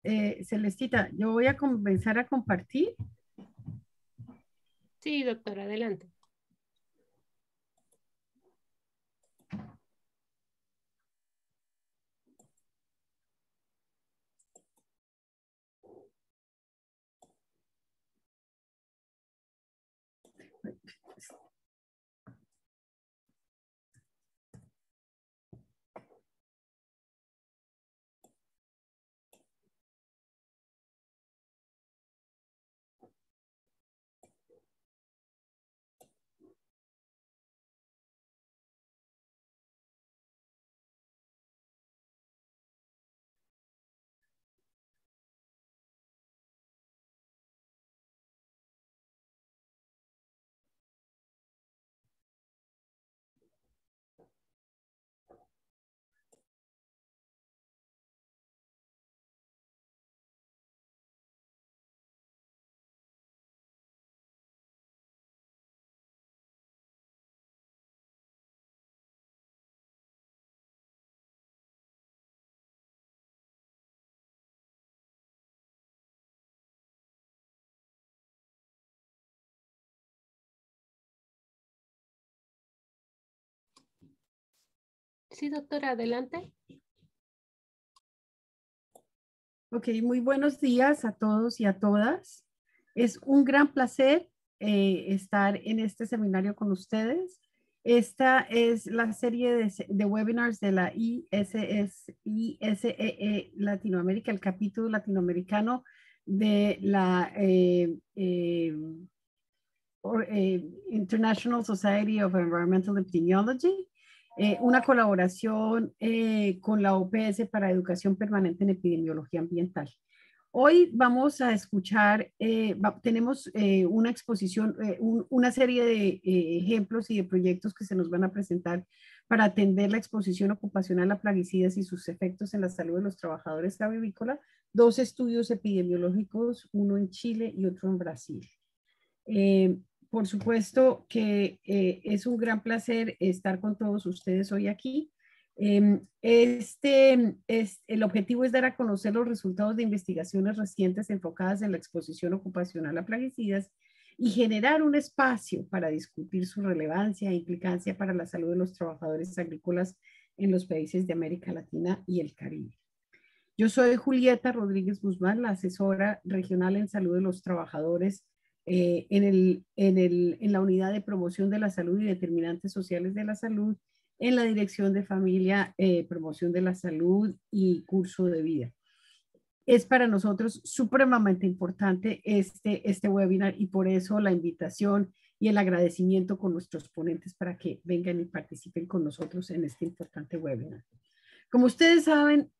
Celestita, yo voy a comenzar a compartir. Sí, doctora, adelante. Sí, doctora, adelante. Ok, muy buenos días a todos y a todas. Es un gran placer estar en este seminario con ustedes. Esta es la serie de webinars de la ISEE Latinoamérica, el capítulo latinoamericano de la International Society of Environmental Epidemiology, una colaboración con la OPS para Educación Permanente en Epidemiología Ambiental. Hoy vamos a escuchar, tenemos una exposición, una serie de ejemplos y de proyectos que se nos van a presentar para atender la exposición ocupacional a plaguicidas y sus efectos en la salud de los trabajadores agrícolas, dos estudios epidemiológicos, uno en Chile y otro en Brasil. Eh, por supuesto que es un gran placer estar con todos ustedes hoy aquí. El objetivo es dar a conocer los resultados de investigaciones recientes enfocadas en la exposición ocupacional a plaguicidas y generar un espacio para discutir su relevancia e implicancia para la salud de los trabajadores agrícolas en los países de América Latina y el Caribe. Yo soy Julieta Rodríguez Guzmán, la asesora regional en salud de los trabajadores en la unidad de promoción de la salud y determinantes sociales de la salud en la Dirección de Familia, Promoción de la Salud y Curso de Vida. Es para nosotros supremamente importante este webinar y por eso la invitación y el agradecimiento con nuestros ponentes para que vengan y participen con nosotros en este importante webinar. Como ustedes saben,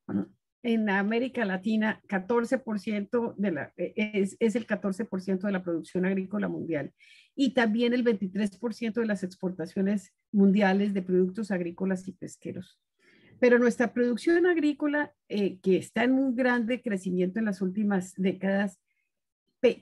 en América Latina, 14% es el 14% de la producción agrícola mundial y también el 23% de las exportaciones mundiales de productos agrícolas y pesqueros. Pero nuestra producción agrícola, que está en un grande crecimiento en las últimas décadas,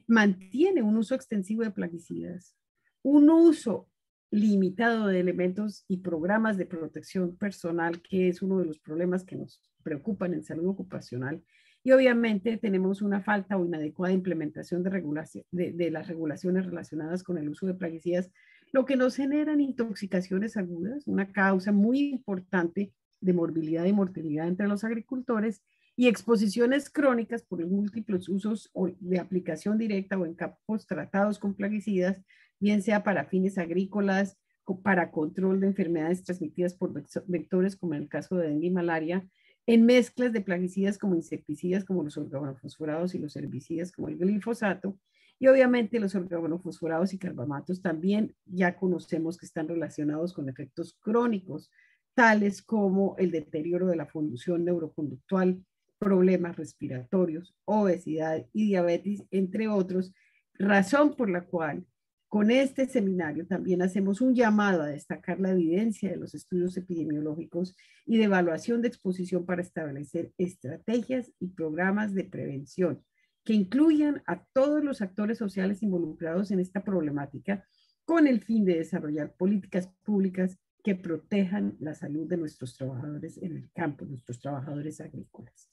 mantiene un uso extensivo de plaguicidas, un uso limitado de elementos y programas de protección personal, que es uno de los problemas que nos preocupan en salud ocupacional. Y obviamente tenemos una falta o inadecuada implementación de las regulaciones relacionadas con el uso de plaguicidas, lo que nos generan intoxicaciones agudas, una causa muy importante de morbilidad y mortalidad entre los agricultores, y exposiciones crónicas por los múltiples usos de aplicación directa o en campos tratados con plaguicidas, bien sea para fines agrícolas, para control de enfermedades transmitidas por vectores, como en el caso de dengue y malaria, en mezclas de plaguicidas como insecticidas, como los organofosforados y los herbicidas, como el glifosato, y obviamente los organofosforados y carbamatos también ya conocemos que están relacionados con efectos crónicos, tales como el deterioro de la función neuroconductual, problemas respiratorios, obesidad y diabetes, entre otros, razón por la cual con este seminario también hacemos un llamado a destacar la evidencia de los estudios epidemiológicos y de evaluación de exposición para establecer estrategias y programas de prevención que incluyan a todos los actores sociales involucrados en esta problemática con el fin de desarrollar políticas públicas que protejan la salud de nuestros trabajadores en el campo, nuestros trabajadores agrícolas.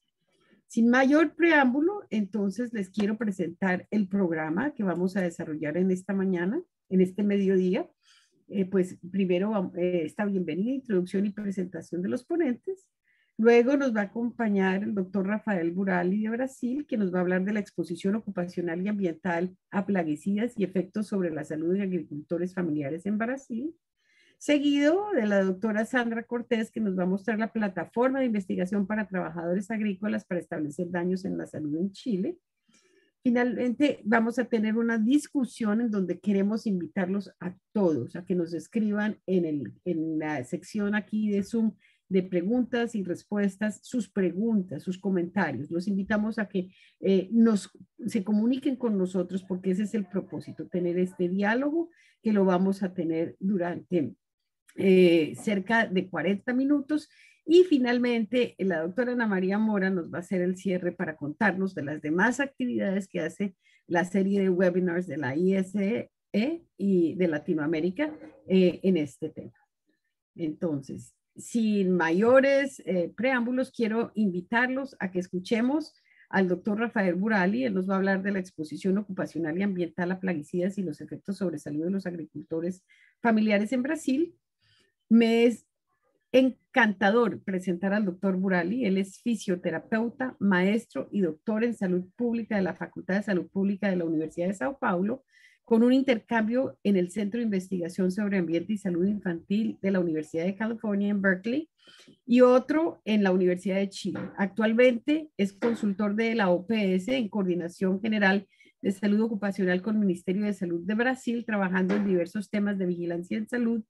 Sin mayor preámbulo, entonces les quiero presentar el programa que vamos a desarrollar en esta mañana, en este mediodía. Pues primero esta bienvenida, introducción y presentación de los ponentes. Luego nos va a acompañar el doctor Rafael Burali de Brasil, que nos va a hablar de la exposición ocupacional y ambiental a plaguicidas y efectos sobre la salud de agricultores familiares en Brasil. Seguido de la doctora Sandra Cortés, que nos va a mostrar la plataforma de investigación para trabajadores agrícolas para establecer daños en la salud en Chile. Finalmente, vamos a tener una discusión en donde queremos invitarlos a todos a que nos escriban en la sección aquí de Zoom de preguntas y respuestas, sus preguntas, sus comentarios. Los invitamos a que se comuniquen con nosotros porque ese es el propósito, tener este diálogo que lo vamos a tener durante cerca de 40 minutos. Y finalmente, la doctora Ana María Mora nos va a hacer el cierre para contarnos de las demás actividades que hace la serie de webinars de la ISE y de Latinoamérica en este tema. Entonces, sin mayores preámbulos, quiero invitarlos a que escuchemos al doctor Rafael Burali. Él nos va a hablar de la exposición ocupacional y ambiental a plaguicidas y los efectos sobre salud de los agricultores familiares en Brasil. Me es encantador presentar al doctor Burali. Él es fisioterapeuta, maestro y doctor en salud pública de la Facultad de Salud Pública de la Universidad de Sao Paulo, con un intercambio en el Centro de Investigación sobre Ambiente y Salud Infantil de la Universidad de California en Berkeley y otro en la Universidad de Chile. Actualmente es consultor de la OPS en Coordinación General de Salud Ocupacional con el Ministerio de Salud de Brasil, trabajando en diversos temas de vigilancia en salud,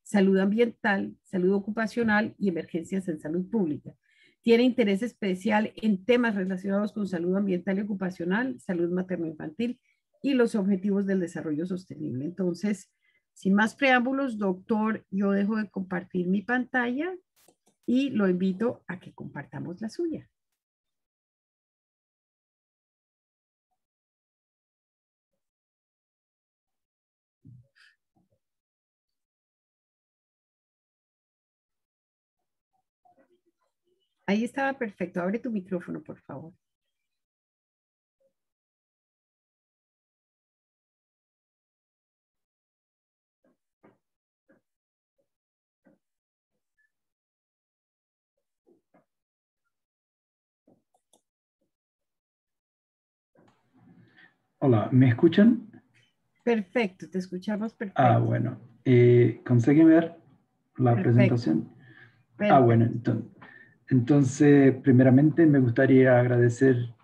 salud ambiental, salud ocupacional y emergencias en salud pública. Tiene interés especial en temas relacionados con salud ambiental y ocupacional, salud materno-infantil y los objetivos del desarrollo sostenible. Entonces, sin más preámbulos, doctor, yo dejo de compartir mi pantalla y lo invito a que compartamos la suya. Ahí estaba perfecto. Abre tu micrófono, por favor. Hola, ¿me escuchan? Perfecto, te escuchamos perfecto. Ah, bueno. ¿Consiguen ver la presentación? Perfecto. Ah, bueno. Entonces, primeramente me gustaría agradecer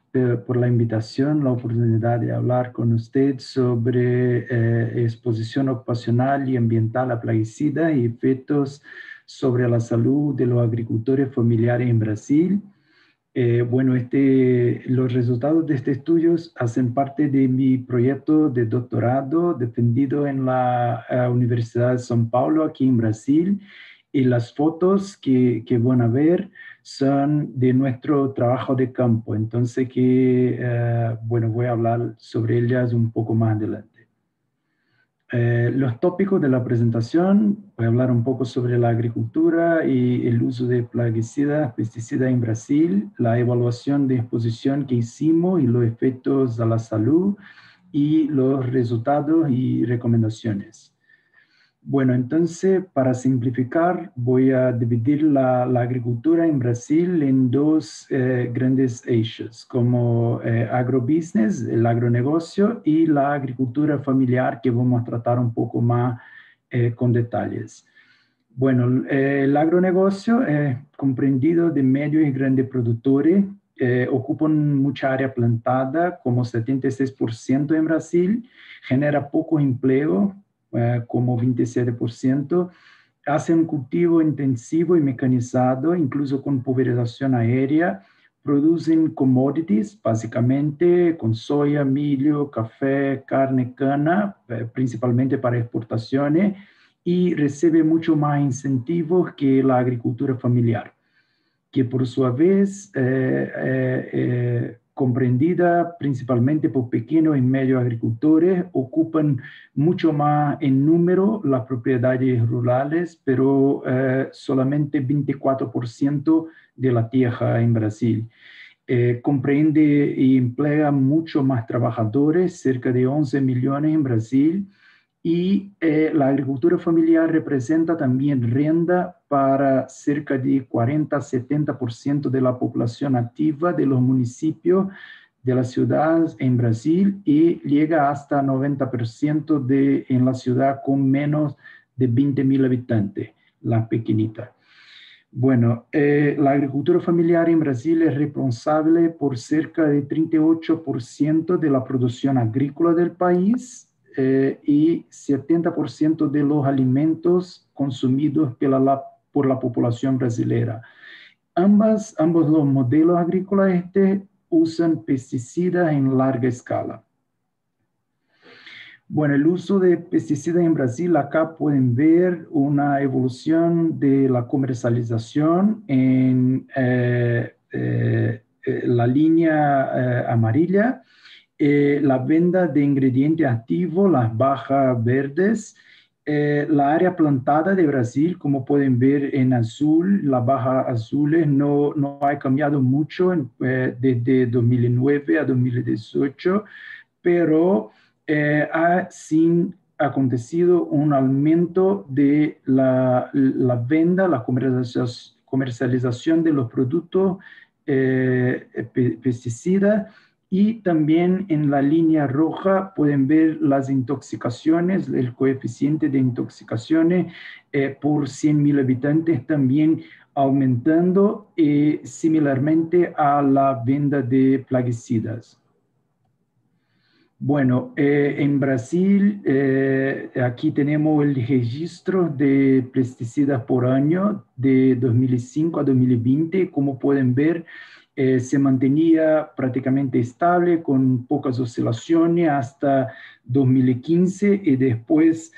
por la invitación, la oportunidad de hablar con usted sobre exposición ocupacional y ambiental a plaguicidas y efectos sobre la salud de los agricultores familiares en Brasil. Bueno, los resultados de este estudio hacen parte de mi proyecto de doctorado defendido en la Universidad de São Paulo, aquí en Brasil, y las fotos que van a ver son de nuestro trabajo de campo. Entonces, bueno, voy a hablar sobre ellas un poco más adelante. Los tópicos de la presentación, voy a hablar un poco sobre la agricultura y el uso de plaguicidas, pesticidas en Brasil, la evaluación de exposición que hicimos y los efectos a la salud y los resultados y recomendaciones. Bueno, entonces, para simplificar, voy a dividir la agricultura en Brasil en dos grandes eixos, como agrobusiness, el agronegocio, y la agricultura familiar, que vamos a tratar un poco más con detalles. Bueno, el agronegocio es comprendido de medios y grandes productores, ocupan mucha área plantada, como 76% en Brasil, genera poco empleo, como 27%, hacen un cultivo intensivo y mecanizado, incluso con pulverización aérea, producen commodities, básicamente con soya, milho, café, carne, cana, principalmente para exportaciones, y recibe mucho más incentivos que la agricultura familiar, que por su vez comprendida principalmente por pequeños y medios agricultores, ocupan mucho más en número las propiedades rurales, pero solamente 24% de la tierra en Brasil. comprende y emplea mucho más trabajadores, cerca de 11 millones en Brasil, y la agricultura familiar representa también renta para cerca de 40-70% de la población activa de los municipios de las ciudades en Brasil y llega hasta 90% en la ciudad con menos de 20.000 habitantes, las pequeñitas. Bueno, la agricultura familiar en Brasil es responsable por cerca de 38% de la producción agrícola del país y 70% de los alimentos consumidos por la población brasileña. Ambos los modelos agrícolas usan pesticidas en larga escala. Bueno, el uso de pesticidas en Brasil, acá pueden ver una evolución de la comercialización en la línea amarilla, la venta de ingredientes activos, las bajas verdes, la área plantada de Brasil, como pueden ver en azul, las bajas azules no ha cambiado mucho desde 2009 a 2018, pero ha acontecido un aumento de la venta, la comercialización de los productos pesticidas, y también en la línea roja pueden ver las intoxicaciones, el coeficiente de intoxicaciones por 100.000 habitantes también aumentando similarmente a la venta de plaguicidas. Bueno, en Brasil, aquí tenemos el registro de pesticidas por año de 2005 a 2020. Como pueden ver, se mantenía prácticamente estable con pocas oscilaciones hasta 2015 y después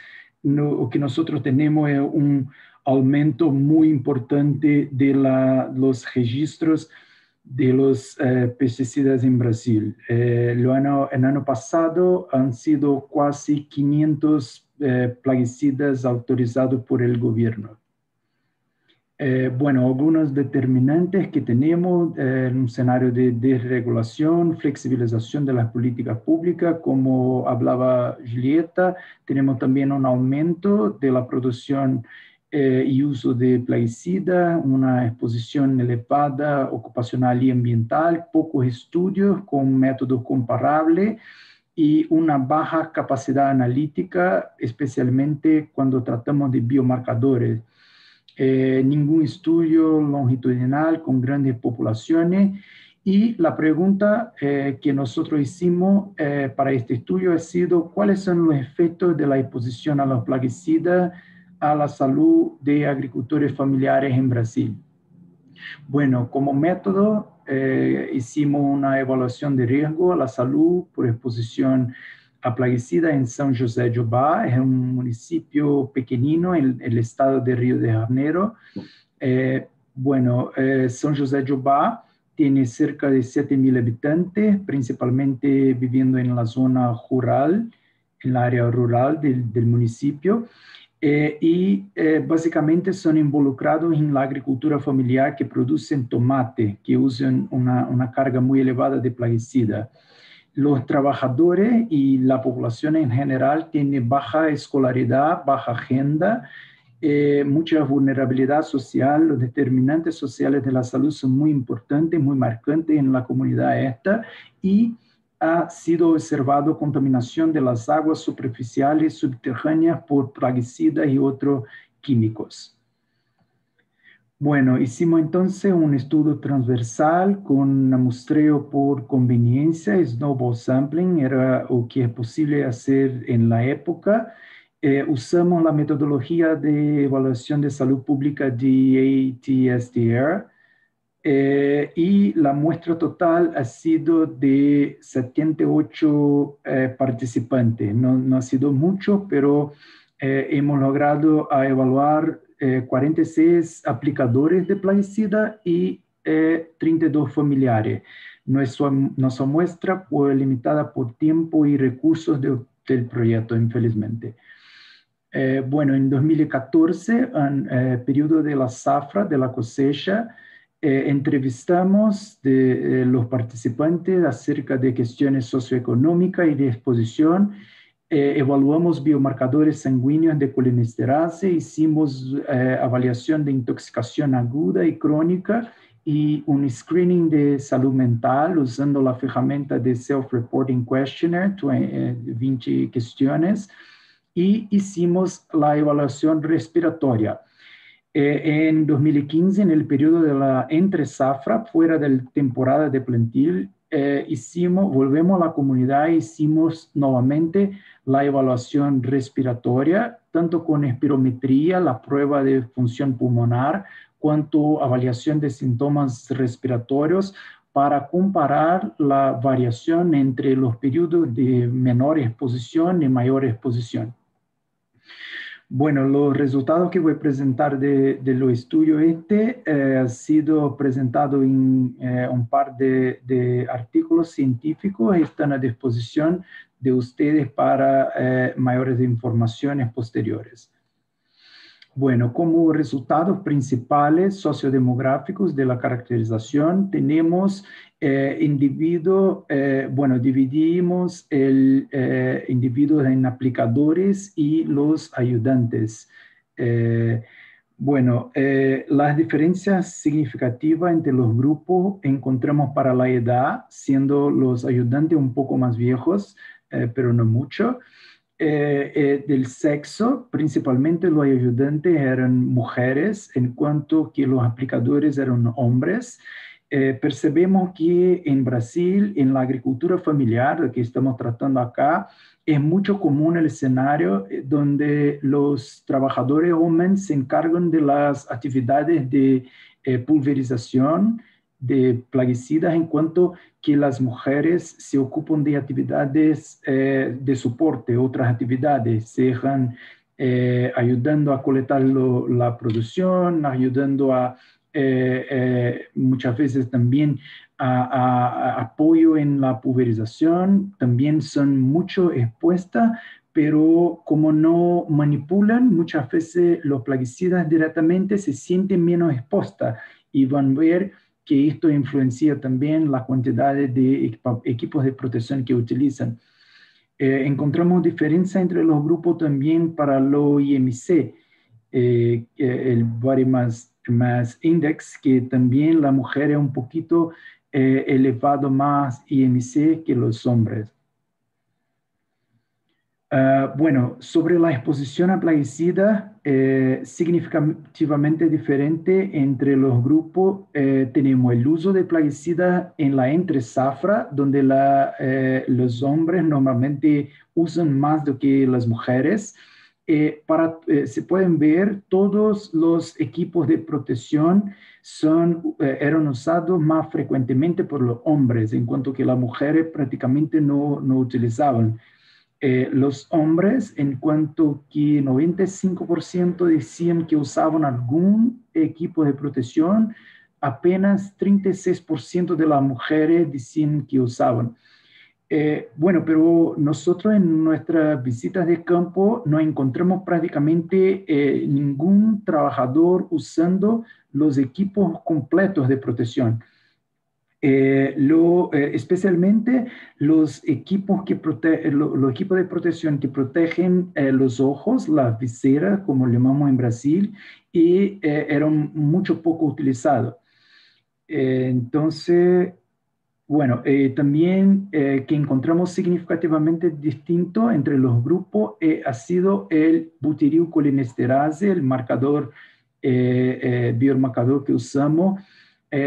lo que nosotros tenemos es un aumento muy importante de los registros de los pesticidas en Brasil. El año pasado han sido casi 500 plaguicidas autorizados por el gobierno. Bueno, algunos determinantes que tenemos en un escenario de desregulación, flexibilización de las políticas públicas, como hablaba Julieta, tenemos también un aumento de la producción y uso de plaguicidas, una exposición elevada ocupacional y ambiental, pocos estudios con métodos comparables y una baja capacidad analítica, especialmente cuando tratamos de biomarcadores. Ningún estudio longitudinal con grandes poblaciones, y la pregunta que nosotros hicimos para este estudio ha sido ¿cuáles son los efectos de la exposición a los plaguicidas a la salud de agricultores familiares en Brasil? Bueno, como método hicimos una evaluación de riesgo a la salud por exposición a plaguicida en São José de Ubá, es un municipio pequeñino en el estado de Río de Janeiro. São José de Ubá tiene cerca de 7.000 habitantes, principalmente viviendo en la zona rural, en la área rural del municipio, básicamente son involucrados en la agricultura familiar que producen tomate, que usan una carga muy elevada de plaguicida. Los trabajadores y la población en general tienen baja escolaridad, baja agenda, mucha vulnerabilidad social. Los determinantes sociales de la salud son muy importantes, muy marcantes en la comunidad esta, y ha sido observado contaminación de las aguas superficiales subterráneas por plaguicidas y otros químicos. Bueno, hicimos entonces un estudio transversal con muestreo por conveniencia, snowball sampling, era lo que es posible hacer en la época. Usamos la metodología de evaluación de salud pública de ATSDR, y la muestra total ha sido de 78 participantes. No ha sido mucho, pero hemos logrado evaluar 46 aplicadores de plaguicida y 32 familiares. Nuestra muestra fue limitada por tiempo y recursos del proyecto, infelizmente. En 2014, en periodo de la zafra, de la cosecha, Entrevistamos los participantes acerca de cuestiones socioeconómicas y de exposición. Evaluamos biomarcadores sanguíneos de colinesterasa, hicimos avaliación de intoxicación aguda y crónica y un screening de salud mental usando la ferramenta de Self-Reporting Questionnaire, 20 cuestiones, y hicimos la evaluación respiratoria. En 2015, en el periodo de la entre-safra, fuera de la temporada de plantil, volvemos a la comunidad e hicimos nuevamente la evaluación respiratoria, tanto con espirometría, la prueba de función pulmonar, cuanto avaliación de síntomas respiratorios para comparar la variación entre los periodos de menor exposición y mayor exposición. Bueno, los resultados que voy a presentar de lo estudio ha sido presentado en un par de artículos científicos, están a disposición de ustedes para mayores informaciones posteriores. Bueno, como resultados principales sociodemográficos de la caracterización tenemos dividimos el individuo en aplicadores y los ayudantes. Las diferencias significativas entre los grupos encontramos para la edad, siendo los ayudantes un poco más viejos, pero no mucho. Del sexo, principalmente los ayudantes eran mujeres, en cuanto que los aplicadores eran hombres. Percebemos que en Brasil, en la agricultura familiar que estamos tratando acá, es mucho común el escenario donde los trabajadores hombres se encargan de las actividades de pulverización de plaguicidas, en cuanto que las mujeres se ocupan de actividades de soporte, otras actividades, sean ayudando a colectar la producción, ayudando a muchas veces también a apoyo en la pulverización, también son mucho expuestas, pero como no manipulan, muchas veces los plaguicidas directamente se sienten menos expuestas y van a ver que esto influencia también la cantidad de equipos de protección que utilizan. Encontramos diferencia entre los grupos también para lo IMC, el Body Mass Index, que también la mujer es un poquito elevado más IMC que los hombres. Sobre la exposición a plaguicidas, significativamente diferente entre los grupos, tenemos el uso de plaguicidas en la entre-safra, donde los hombres normalmente usan más do que las mujeres. Se pueden ver, todos los equipos de protección eran usados más frecuentemente por los hombres, en cuanto que las mujeres prácticamente no utilizaban. Los hombres, en cuanto que 95% decían que usaban algún equipo de protección, apenas 36% de las mujeres decían que usaban. Pero nosotros en nuestras visitas de campo no encontramos prácticamente ningún trabajador usando los equipos completos de protección. Especialmente los equipos de protección que protegen los ojos, las viseras, como le llamamos en Brasil, y eran mucho poco utilizados. También que encontramos significativamente distinto entre los grupos ha sido el butirylcolinesterase, el marcador, biomarcador que usamos,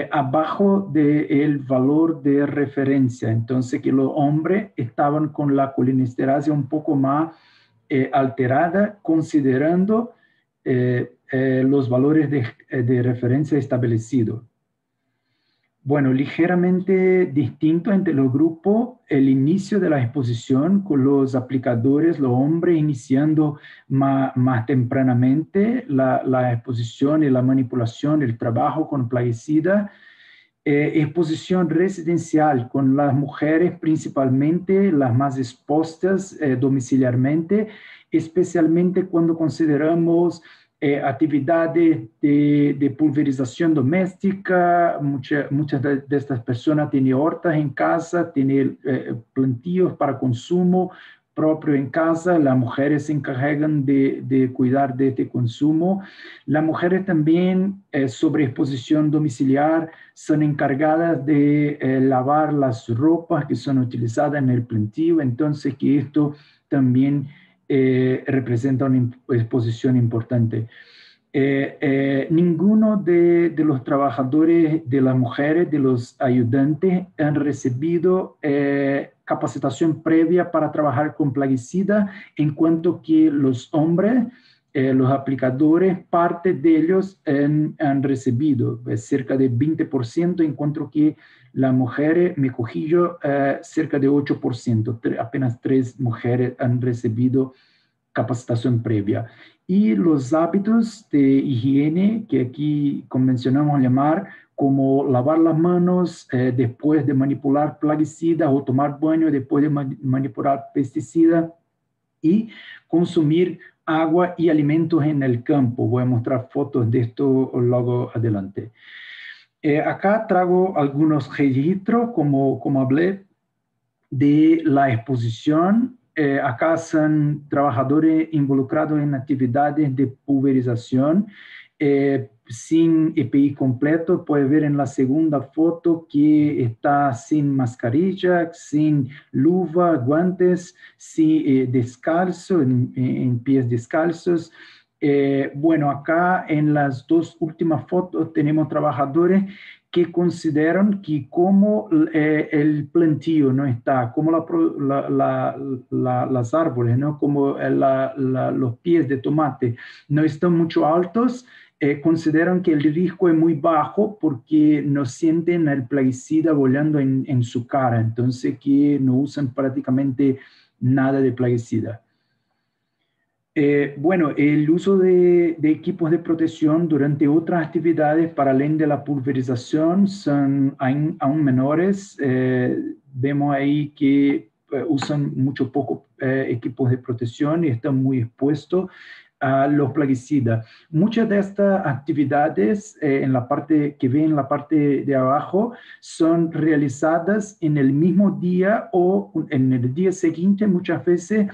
abajo del valor de referencia. Entonces, que los hombres estaban con la colinesterasa un poco más alterada, considerando los valores de referencia establecidos. Ligeramente distinto entre los grupos, el inicio de la exposición con los aplicadores, los hombres iniciando más tempranamente la exposición y la manipulación, el trabajo con plaguicidas, exposición residencial con las mujeres principalmente, las más expuestas domiciliarmente, especialmente cuando consideramos actividades de pulverización doméstica. Muchas de estas personas tienen hortas en casa, tienen plantíos para consumo propio en casa. Las mujeres se encargan de cuidar de este consumo. Las mujeres también, sobre exposición domiciliar, son encargadas de lavar las ropas que son utilizadas en el plantío. Entonces, que esto también representa una exposición importante. Ninguno de los trabajadores, de las mujeres, de los ayudantes, han recibido capacitación previa para trabajar con plaguicidas, en cuanto que los hombres, los aplicadores, parte de ellos han recibido, cerca de 20%, en cuanto que las mujeres, me cogí yo, cerca de 8%, apenas 3 mujeres han recibido capacitación previa. Y los hábitos de higiene, que aquí convencionamos llamar, como lavar las manos después de manipular plaguicidas, o tomar baño después de manipular pesticidas, y consumir agua y alimentos en el campo. Voy a mostrar fotos de esto luego adelante. Acá traigo algunos registros, como hablé, de la exposición. Acá son trabajadores involucrados en actividades de pulverización sin EPI completo. Puede ver en la segunda foto que está sin mascarilla, sin luva, guantes, descalzo, en pies descalzos. Bueno, acá en las 2 últimas fotos tenemos trabajadores que consideran que como el plantío no está, como las árboles, ¿no? Como los pies de tomate no están mucho altos, consideran que el riesgo es muy bajo porque no sienten el plaguicida volando en su cara, entonces que no usan prácticamente nada de plaguicida. Bueno, el uso de equipos de protección durante otras actividades para além de la pulverización son aún menores. Vemos ahí que usan mucho poco equipos de protección y están muy expuestos a los plaguicidas. Muchas de estas actividades en la parte que ven en la parte de abajo son realizadas en el mismo día o en el día siguiente, muchas veces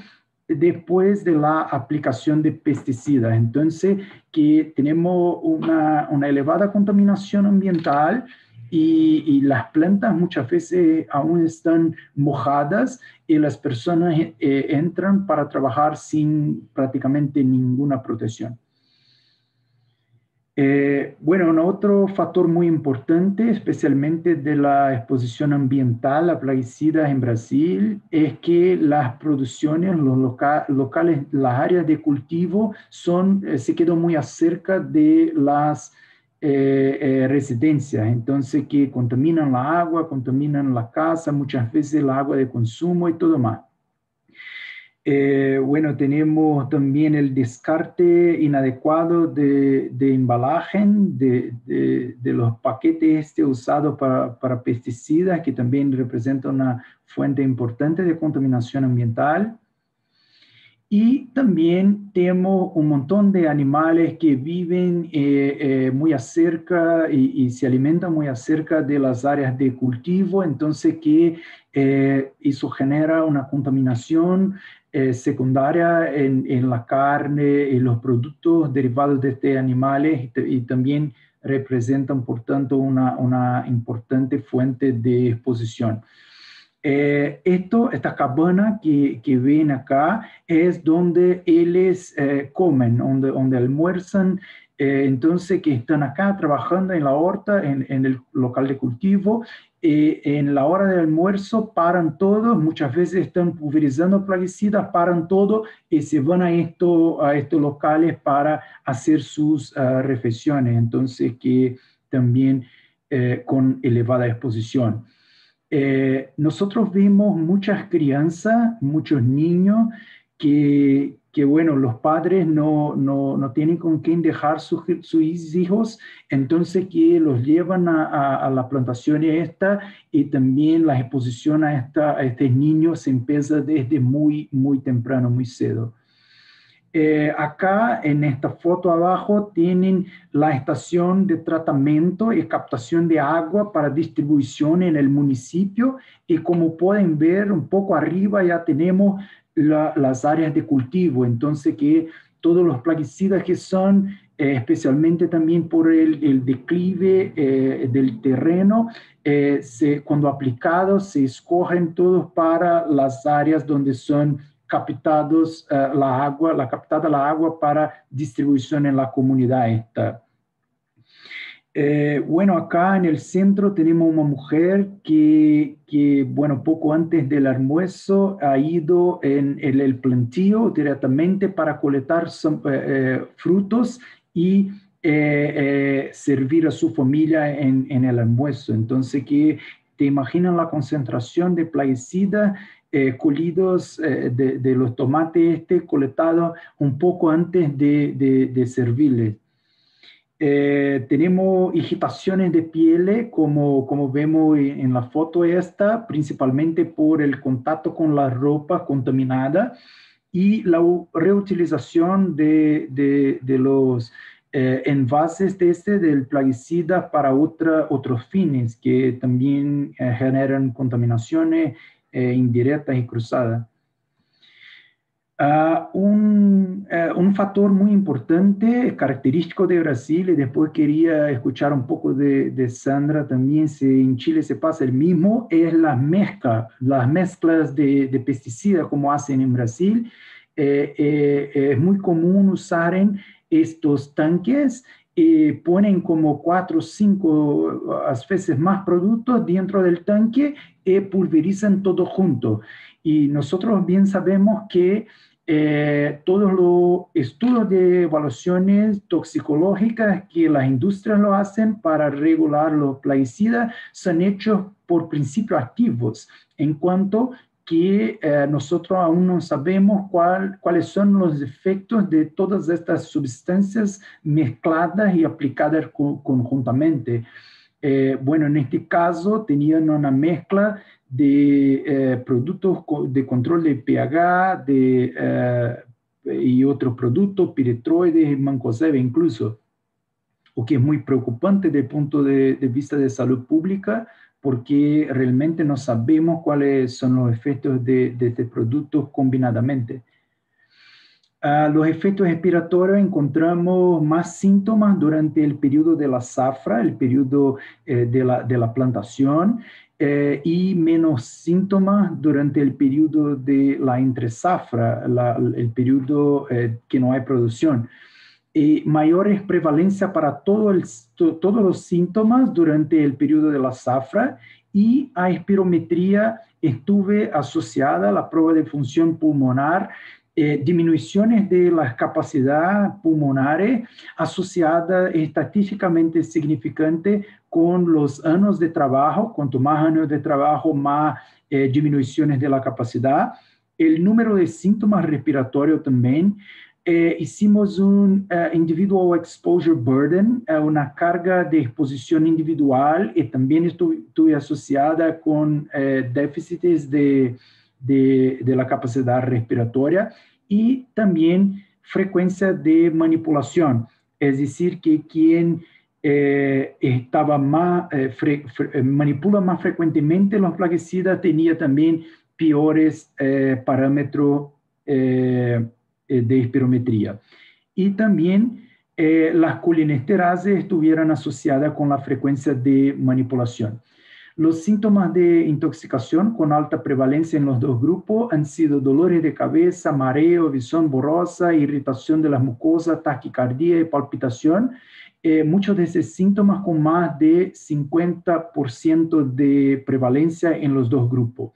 después de la aplicación de pesticidas. Entonces, que tenemos una elevada contaminación ambiental y las plantas muchas veces aún están mojadas y las personas entran para trabajar sin prácticamente ninguna protección. Bueno, otro factor muy importante, especialmente de la exposición ambiental a plaguicidas en Brasil, es que las producciones, los locales, las áreas de cultivo se quedan muy cerca de las residencias, entonces que contaminan la agua, contaminan la casa, muchas veces la agua de consumo y todo más. Bueno, tenemos también el descarte inadecuado de embalaje, de los paquetes usados para pesticidas, que también representa una fuente importante de contaminación ambiental. Y también tenemos un montón de animales que viven muy cerca y se alimentan muy cerca de las áreas de cultivo, entonces que eso genera una contaminación secundaria en la carne y los productos derivados de estos animales, y también representan, por tanto, una importante fuente de exposición. Esta cabana que ven acá es donde ellos comen, donde almuerzan, entonces que están acá trabajando en la horta, en el local de cultivo. En la hora del almuerzo paran todos, muchas veces están pulverizando plaguicidas, paran todo y se van a estos locales para hacer sus reflexiones, entonces que también con elevada exposición. Nosotros vimos muchas crianzas, muchos niños que bueno, los padres no tienen con quién dejar sus hijos, entonces que los llevan a la plantación y también la exposición a estos niños se empieza desde muy temprano, muy cedo. Acá en esta foto abajo tienen la estación de tratamiento y captación de agua para distribución en el municipio, y como pueden ver un poco arriba ya tenemos las áreas de cultivo. Entonces que todos los plaguicidas que son, especialmente también por el declive del terreno, cuando aplicados se escogen todos para las áreas donde son captados captada la agua para distribución en la comunidad esta. Bueno, acá en el centro tenemos una mujer que, bueno, poco antes del almuerzo ha ido en el plantío directamente para colectar frutos y servir a su familia en el almuerzo. Entonces, que te imaginan la concentración de plaguicidas colhidos de los tomates colectados un poco antes de servirles. Tenemos irritaciones de piel, como vemos en la foto esta, principalmente por el contacto con la ropa contaminada y la reutilización de los envases del plaguicida para otros fines que también generan contaminaciones indirectas y cruzadas. Un factor muy importante, característico de Brasil, y después quería escuchar un poco de Sandra también, si en Chile se pasa el mismo, es las mezclas de pesticidas como hacen en Brasil. Es muy común usar en estos tanques, ponen como 4 o 5 veces más productos dentro del tanque y pulverizan todo junto. Y nosotros bien sabemos que todos los estudios de evaluaciones toxicológicas que las industrias lo hacen para regular los plaguicidas son hechos por principios activos, en cuanto que nosotros aún no sabemos cuáles son los efectos de todas estas sustancias mezcladas y aplicadas conjuntamente. Bueno, en este caso tenían una mezcla de productos de control de pH y otros productos, piretroides, mancozeb incluso, o que es muy preocupante desde el punto de vista de salud pública, porque realmente no sabemos cuáles son los efectos de estos productos combinadamente. Los efectos respiratorios, encontramos más síntomas durante el periodo de la zafra, el periodo de la plantación, y menos síntomas durante el periodo de la entre-zafra, el periodo que no hay producción. Mayores prevalencia para todos los síntomas durante el periodo de la zafra, y a espirometría estuve asociada a la prueba de función pulmonar, disminuciones de las capacidades pulmonares asociadas estadísticamente significante con los años de trabajo. Cuanto más años de trabajo, más disminuciones de la capacidad. El número de síntomas respiratorios también. Hicimos un individual exposure burden, una carga de exposición individual, y también estuve asociada con déficits de la capacidad respiratoria, y también frecuencia de manipulación, es decir, que quien manipula más frecuentemente los plaguicidas tenía también peores parámetros de espirometría. Y también las colinesterases estuvieron asociadas con la frecuencia de manipulación. Los síntomas de intoxicación con alta prevalencia en los dos grupos han sido dolores de cabeza, mareo, visión borrosa, irritación de las mucosas, taquicardia y palpitación. Muchos de esos síntomas con más de 50% de prevalencia en los dos grupos.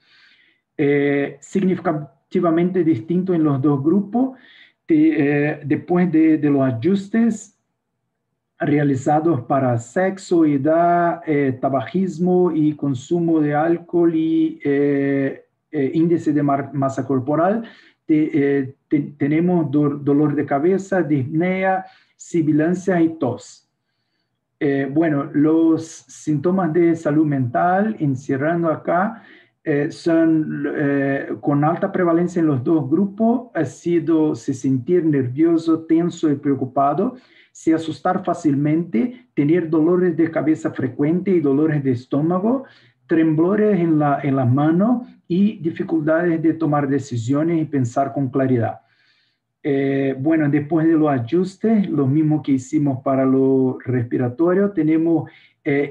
Significativamente distinto en los dos grupos, después de los ajustes realizados para sexo, edad, tabagismo y consumo de alcohol y índice de masa corporal, tenemos dolor de cabeza, disnea, sibilancia y tos. Bueno, los síntomas de salud mental, encerrando acá, son con alta prevalencia en los dos grupos, ha sido se sentir nervioso, tenso y preocupado, se asustar fácilmente, tener dolores de cabeza frecuentes y dolores de estómago, temblores en las manos y dificultades de tomar decisiones y pensar con claridad. Bueno, después de los ajustes, lo mismo que hicimos para lo respiratorio, tenemos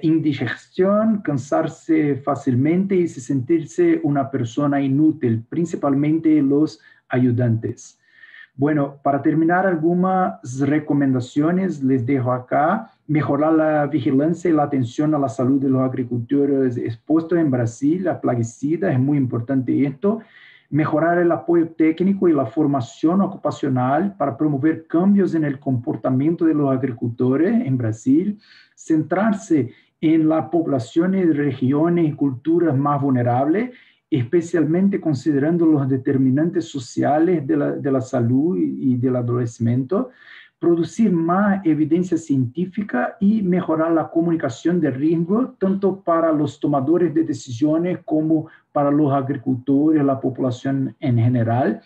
indigestión, cansarse fácilmente y sentirse una persona inútil, principalmente los ayudantes. Bueno, para terminar, algunas recomendaciones les dejo acá. Mejorar la vigilancia y la atención a la salud de los agricultores expuestos en Brasil a plaguicidas, es muy importante esto. Mejorar el apoyo técnico y la formación ocupacional para promover cambios en el comportamiento de los agricultores en Brasil. Centrarse en las poblaciones, regiones y culturas más vulnerables, especialmente considerando los determinantes sociales de la salud y del adolecimiento. Producir más evidencia científica y mejorar la comunicación de riesgo, tanto para los tomadores de decisiones como para los agricultores, la población en general,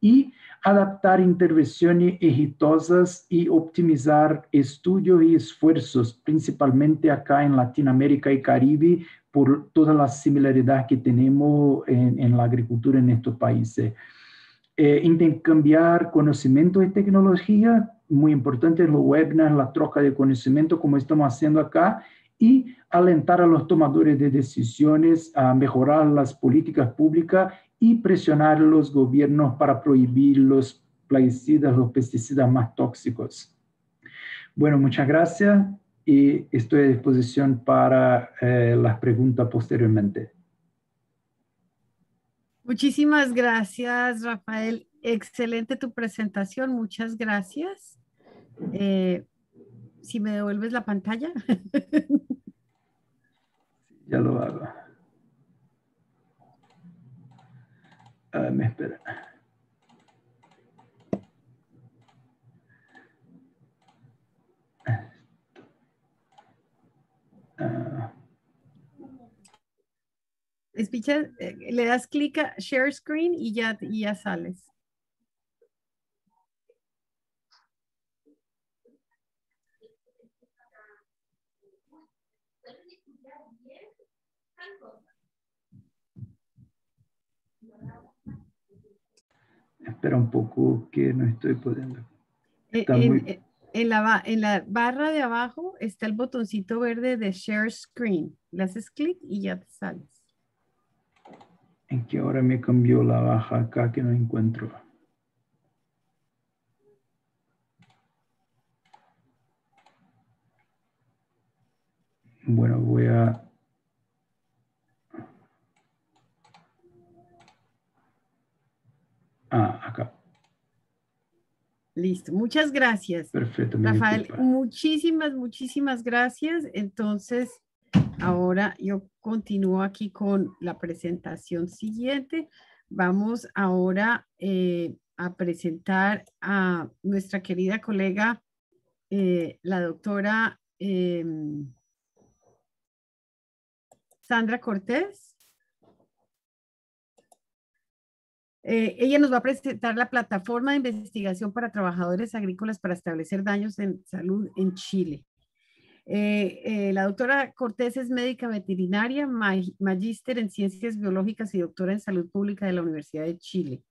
y adaptar intervenciones exitosas y optimizar estudios y esfuerzos, principalmente acá en Latinoamérica y Caribe, por toda la similaridad que tenemos en la agricultura en estos países. Intercambiar conocimiento y tecnología, muy importante los webinars, la troca de conocimiento como estamos haciendo acá, y alentar a los tomadores de decisiones a mejorar las políticas públicas y presionar a los gobiernos para prohibir los plaguicidas, los pesticidas más tóxicos. Bueno, muchas gracias y estoy a disposición para las preguntas posteriormente. Muchísimas gracias, Rafael. Excelente tu presentación. Muchas gracias. Si me devuelves la pantalla. Ya lo hago. Me espera. Espicha, le das clic a Share Screen y ya sales. Espera un poco que no estoy pudiendo. En la barra de abajo está el botoncito verde de Share Screen. Le haces clic y ya te sales. ¿En qué hora me cambió la baja acá que no encuentro? Bueno, voy a... acá. Listo, muchas gracias. Perfecto. Rafael, muchísimas gracias. Entonces, ahora yo continúo aquí con la presentación siguiente. Vamos ahora a presentar a nuestra querida colega, la doctora Sandra Cortés. Ella nos va a presentar la plataforma de investigación para trabajadores agrícolas para establecer daños en salud en Chile. La doctora Cortés es médica veterinaria, magíster en ciencias biológicas y doctora en salud pública de la Universidad de Chile.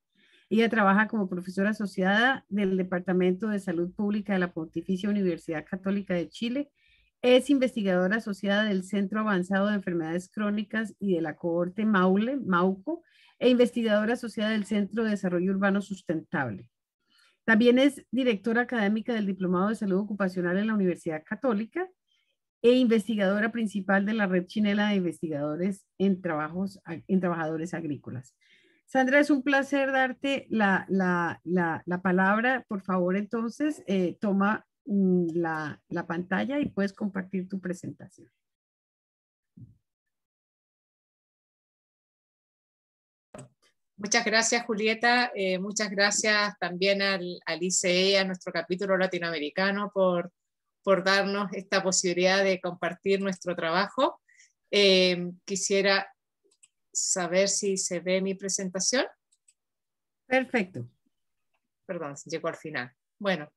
Ella trabaja como profesora asociada del Departamento de Salud Pública de la Pontificia Universidad Católica de Chile. Es investigadora asociada del Centro Avanzado de Enfermedades Crónicas y de la cohorte Maule, MAUCO, e investigadora asociada del Centro de Desarrollo Urbano Sustentable. También es directora académica del Diplomado de Salud Ocupacional en la Universidad Católica e investigadora principal de la Red Chilena de Investigadores en Trabajadores Agrícolas. Sandra, es un placer darte la palabra. Por favor, entonces, toma la pantalla y puedes compartir tu presentación. Muchas gracias, Julieta. Muchas gracias también al ICE, a nuestro capítulo latinoamericano, por darnos esta posibilidad de compartir nuestro trabajo. Quisiera saber si se ve mi presentación. Perfecto. Perdón, llegó al final. Bueno,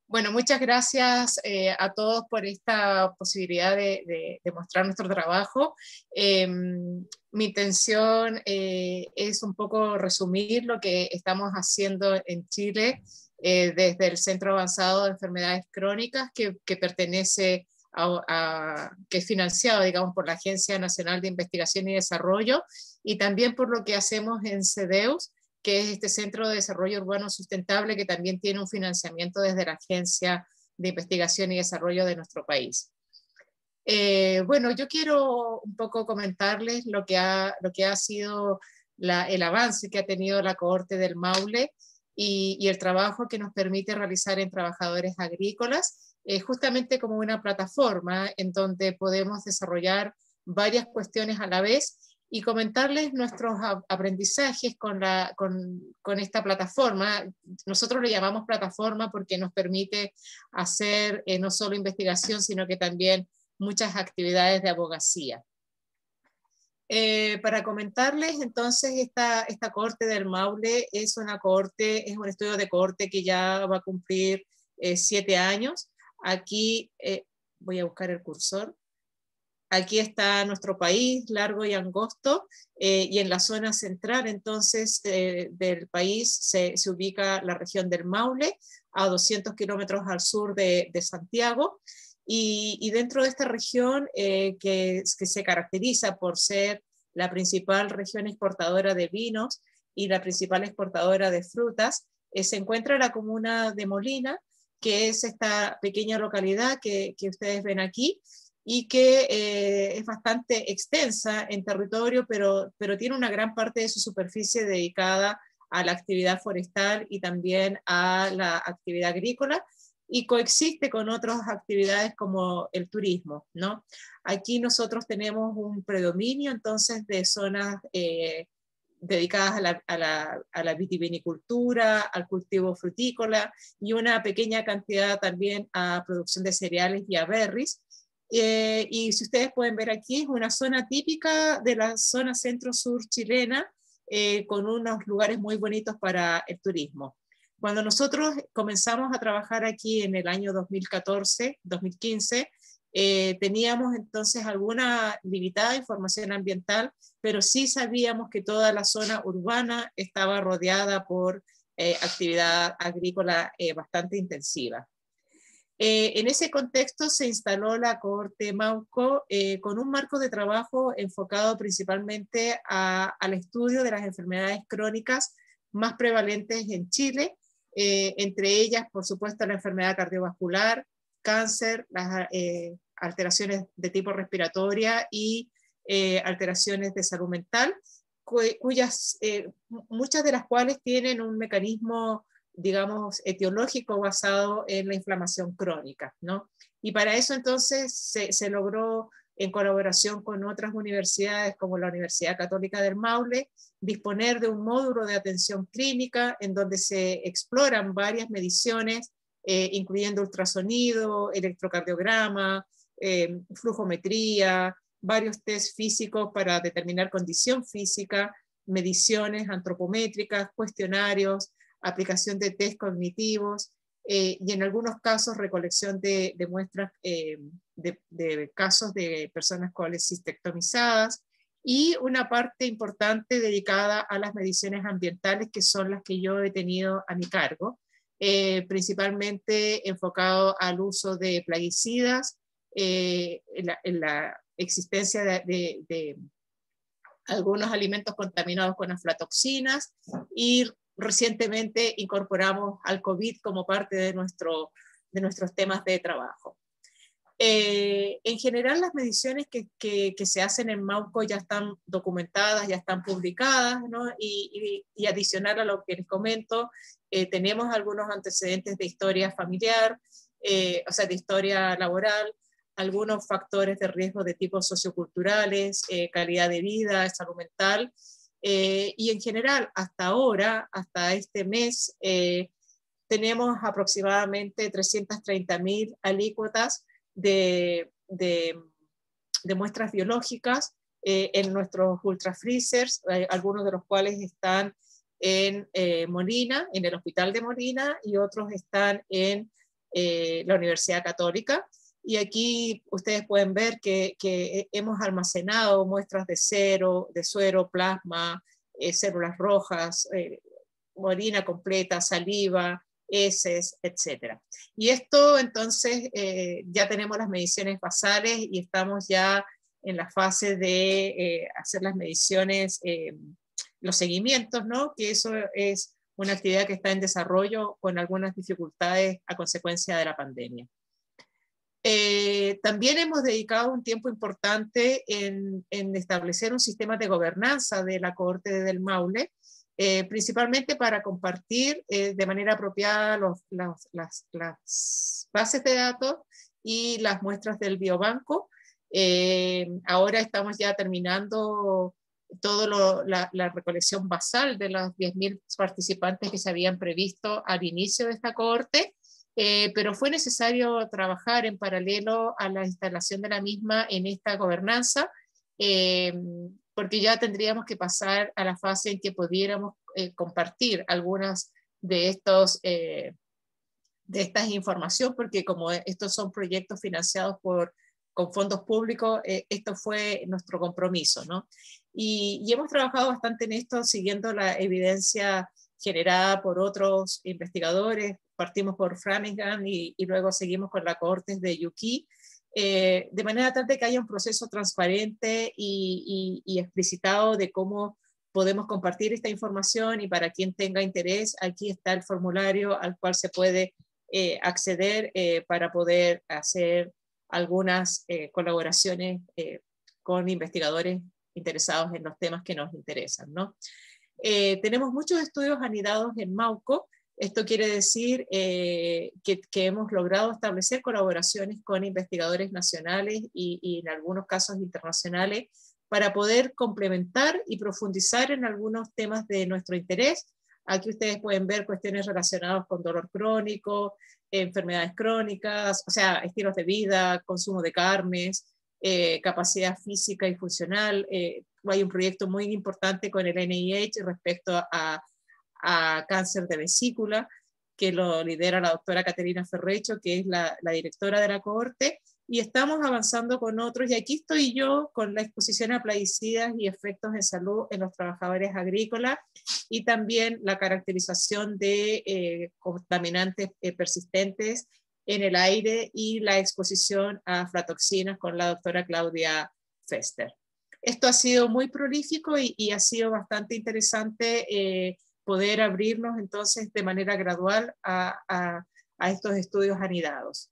bueno, muchas gracias a todos por esta posibilidad de mostrar nuestro trabajo. Mi intención es un poco resumir lo que estamos haciendo en Chile desde el Centro Avanzado de Enfermedades Crónicas, que pertenece que es financiado, digamos, por la Agencia Nacional de Investigación y Desarrollo, y también por lo que hacemos en CEDEUS, que es este Centro de Desarrollo Urbano Sustentable, que también tiene un financiamiento desde la Agencia de Investigación y Desarrollo de nuestro país. Bueno, yo quiero un poco comentarles lo que ha sido el avance que ha tenido la cohorte del Maule y el trabajo que nos permite realizar en trabajadores agrícolas, justamente como una plataforma en donde podemos desarrollar varias cuestiones a la vez y comentarles nuestros aprendizajes con esta plataforma. Nosotros le llamamos plataforma porque nos permite hacer no solo investigación, sino que también muchas actividades de abogacía. Para comentarles, entonces, esta cohorte del Maule es un estudio de cohorte que ya va a cumplir 7 años. Aquí, voy a buscar el cursor. Aquí está nuestro país, largo y angosto, y en la zona central, entonces, del país se ubica la región del Maule, a 200 kilómetros al sur de Santiago, y dentro de esta región, que se caracteriza por ser la principal región exportadora de vinos y la principal exportadora de frutas, se encuentra la comuna de Molina, que es esta pequeña localidad que ustedes ven aquí, y que es bastante extensa en territorio, pero tiene una gran parte de su superficie dedicada a la actividad forestal y también a la actividad agrícola, y coexiste con otras actividades como el turismo, ¿no? Aquí nosotros tenemos un predominio entonces de zonas dedicadas a la vitivinicultura, al cultivo frutícola, y una pequeña cantidad también a producción de cereales y a berries. Y si ustedes pueden ver aquí, es una zona típica de la zona centro-sur chilena, con unos lugares muy bonitos para el turismo. Cuando nosotros comenzamos a trabajar aquí en el año 2014-2015, teníamos entonces alguna limitada información ambiental, pero sí sabíamos que toda la zona urbana estaba rodeada por actividad agrícola bastante intensiva. En ese contexto se instaló la cohorte Mauco con un marco de trabajo enfocado principalmente al estudio de las enfermedades crónicas más prevalentes en Chile, entre ellas, por supuesto, la enfermedad cardiovascular, cáncer, las alteraciones de tipo respiratoria y alteraciones de salud mental, muchas de las cuales tienen un mecanismo, digamos, etiológico basado en la inflamación crónica, ¿no? Y para eso entonces se logró, en colaboración con otras universidades como la Universidad Católica del Maule, disponer de un módulo de atención clínica en donde se exploran varias mediciones, incluyendo ultrasonido, electrocardiograma, flujometría, varios test físicos para determinar condición física, mediciones antropométricas, cuestionarios, aplicación de test cognitivos, y en algunos casos recolección de muestras de casos de personas colecistectomizadas, y una parte importante dedicada a las mediciones ambientales, que son las que yo he tenido a mi cargo, principalmente enfocado al uso de plaguicidas, en la existencia de algunos alimentos contaminados con aflatoxinas, y recientemente incorporamos al COVID como parte de nuestros temas de trabajo. En general, las mediciones que se hacen en Mauco ya están documentadas, ya están publicadas, ¿no? Y adicional a lo que les comento, tenemos algunos antecedentes de historia familiar, o sea, de historia laboral, algunos factores de riesgo de tipo socioculturales, calidad de vida, salud mental, y en general, hasta ahora, hasta este mes, tenemos aproximadamente 330.000 alícuotas de muestras biológicas, en nuestros ultra freezers, algunos de los cuales están en Molina, en el Hospital de Molina, y otros están en la Universidad Católica. Y aquí ustedes pueden ver que hemos almacenado muestras de suero, plasma, células rojas, orina completa, saliva, heces, etc. Y esto entonces ya tenemos las mediciones basales y estamos ya en la fase de hacer las mediciones, los seguimientos, ¿no? Que eso es una actividad que está en desarrollo con algunas dificultades a consecuencia de la pandemia. También hemos dedicado un tiempo importante en establecer un sistema de gobernanza de la cohorte del Maule, principalmente para compartir de manera apropiada las bases de datos y las muestras del biobanco. Ahora estamos ya terminando toda la recolección basal de los 10.000 participantes que se habían previsto al inicio de esta cohorte. Pero fue necesario trabajar en paralelo a la instalación de la misma en esta gobernanza, porque ya tendríamos que pasar a la fase en que pudiéramos compartir algunas de estas información, porque como estos son proyectos financiados con fondos públicos, esto fue nuestro compromiso, ¿no? Y hemos trabajado bastante en esto, siguiendo la evidencia generada por otros investigadores. Partimos por Framingham y luego seguimos con la cohorte de Yuki, de manera tal de que haya un proceso transparente y explicitado de cómo podemos compartir esta información, y para quien tenga interés, aquí está el formulario al cual se puede acceder para poder hacer algunas colaboraciones con investigadores interesados en los temas que nos interesan, ¿no? Tenemos muchos estudios anidados en Mauco. Esto quiere decir que hemos logrado establecer colaboraciones con investigadores nacionales y en algunos casos internacionales para poder complementar y profundizar en algunos temas de nuestro interés. Aquí ustedes pueden ver cuestiones relacionadas con dolor crónico, enfermedades crónicas, o sea, estilos de vida, consumo de carnes, capacidad física y funcional. Hay un proyecto muy importante con el NIH respecto a cáncer de vesícula, que lo lidera la doctora Caterina Ferrecho, que es la directora de la cohorte, y estamos avanzando con otros, y aquí estoy yo con la exposición a plaguicidas y efectos en salud en los trabajadores agrícolas, y también la caracterización de contaminantes persistentes en el aire y la exposición a aflatoxinas con la doctora Claudia Fester. Esto ha sido muy prolífico y ha sido bastante interesante poder abrirnos entonces de manera gradual a estos estudios anidados.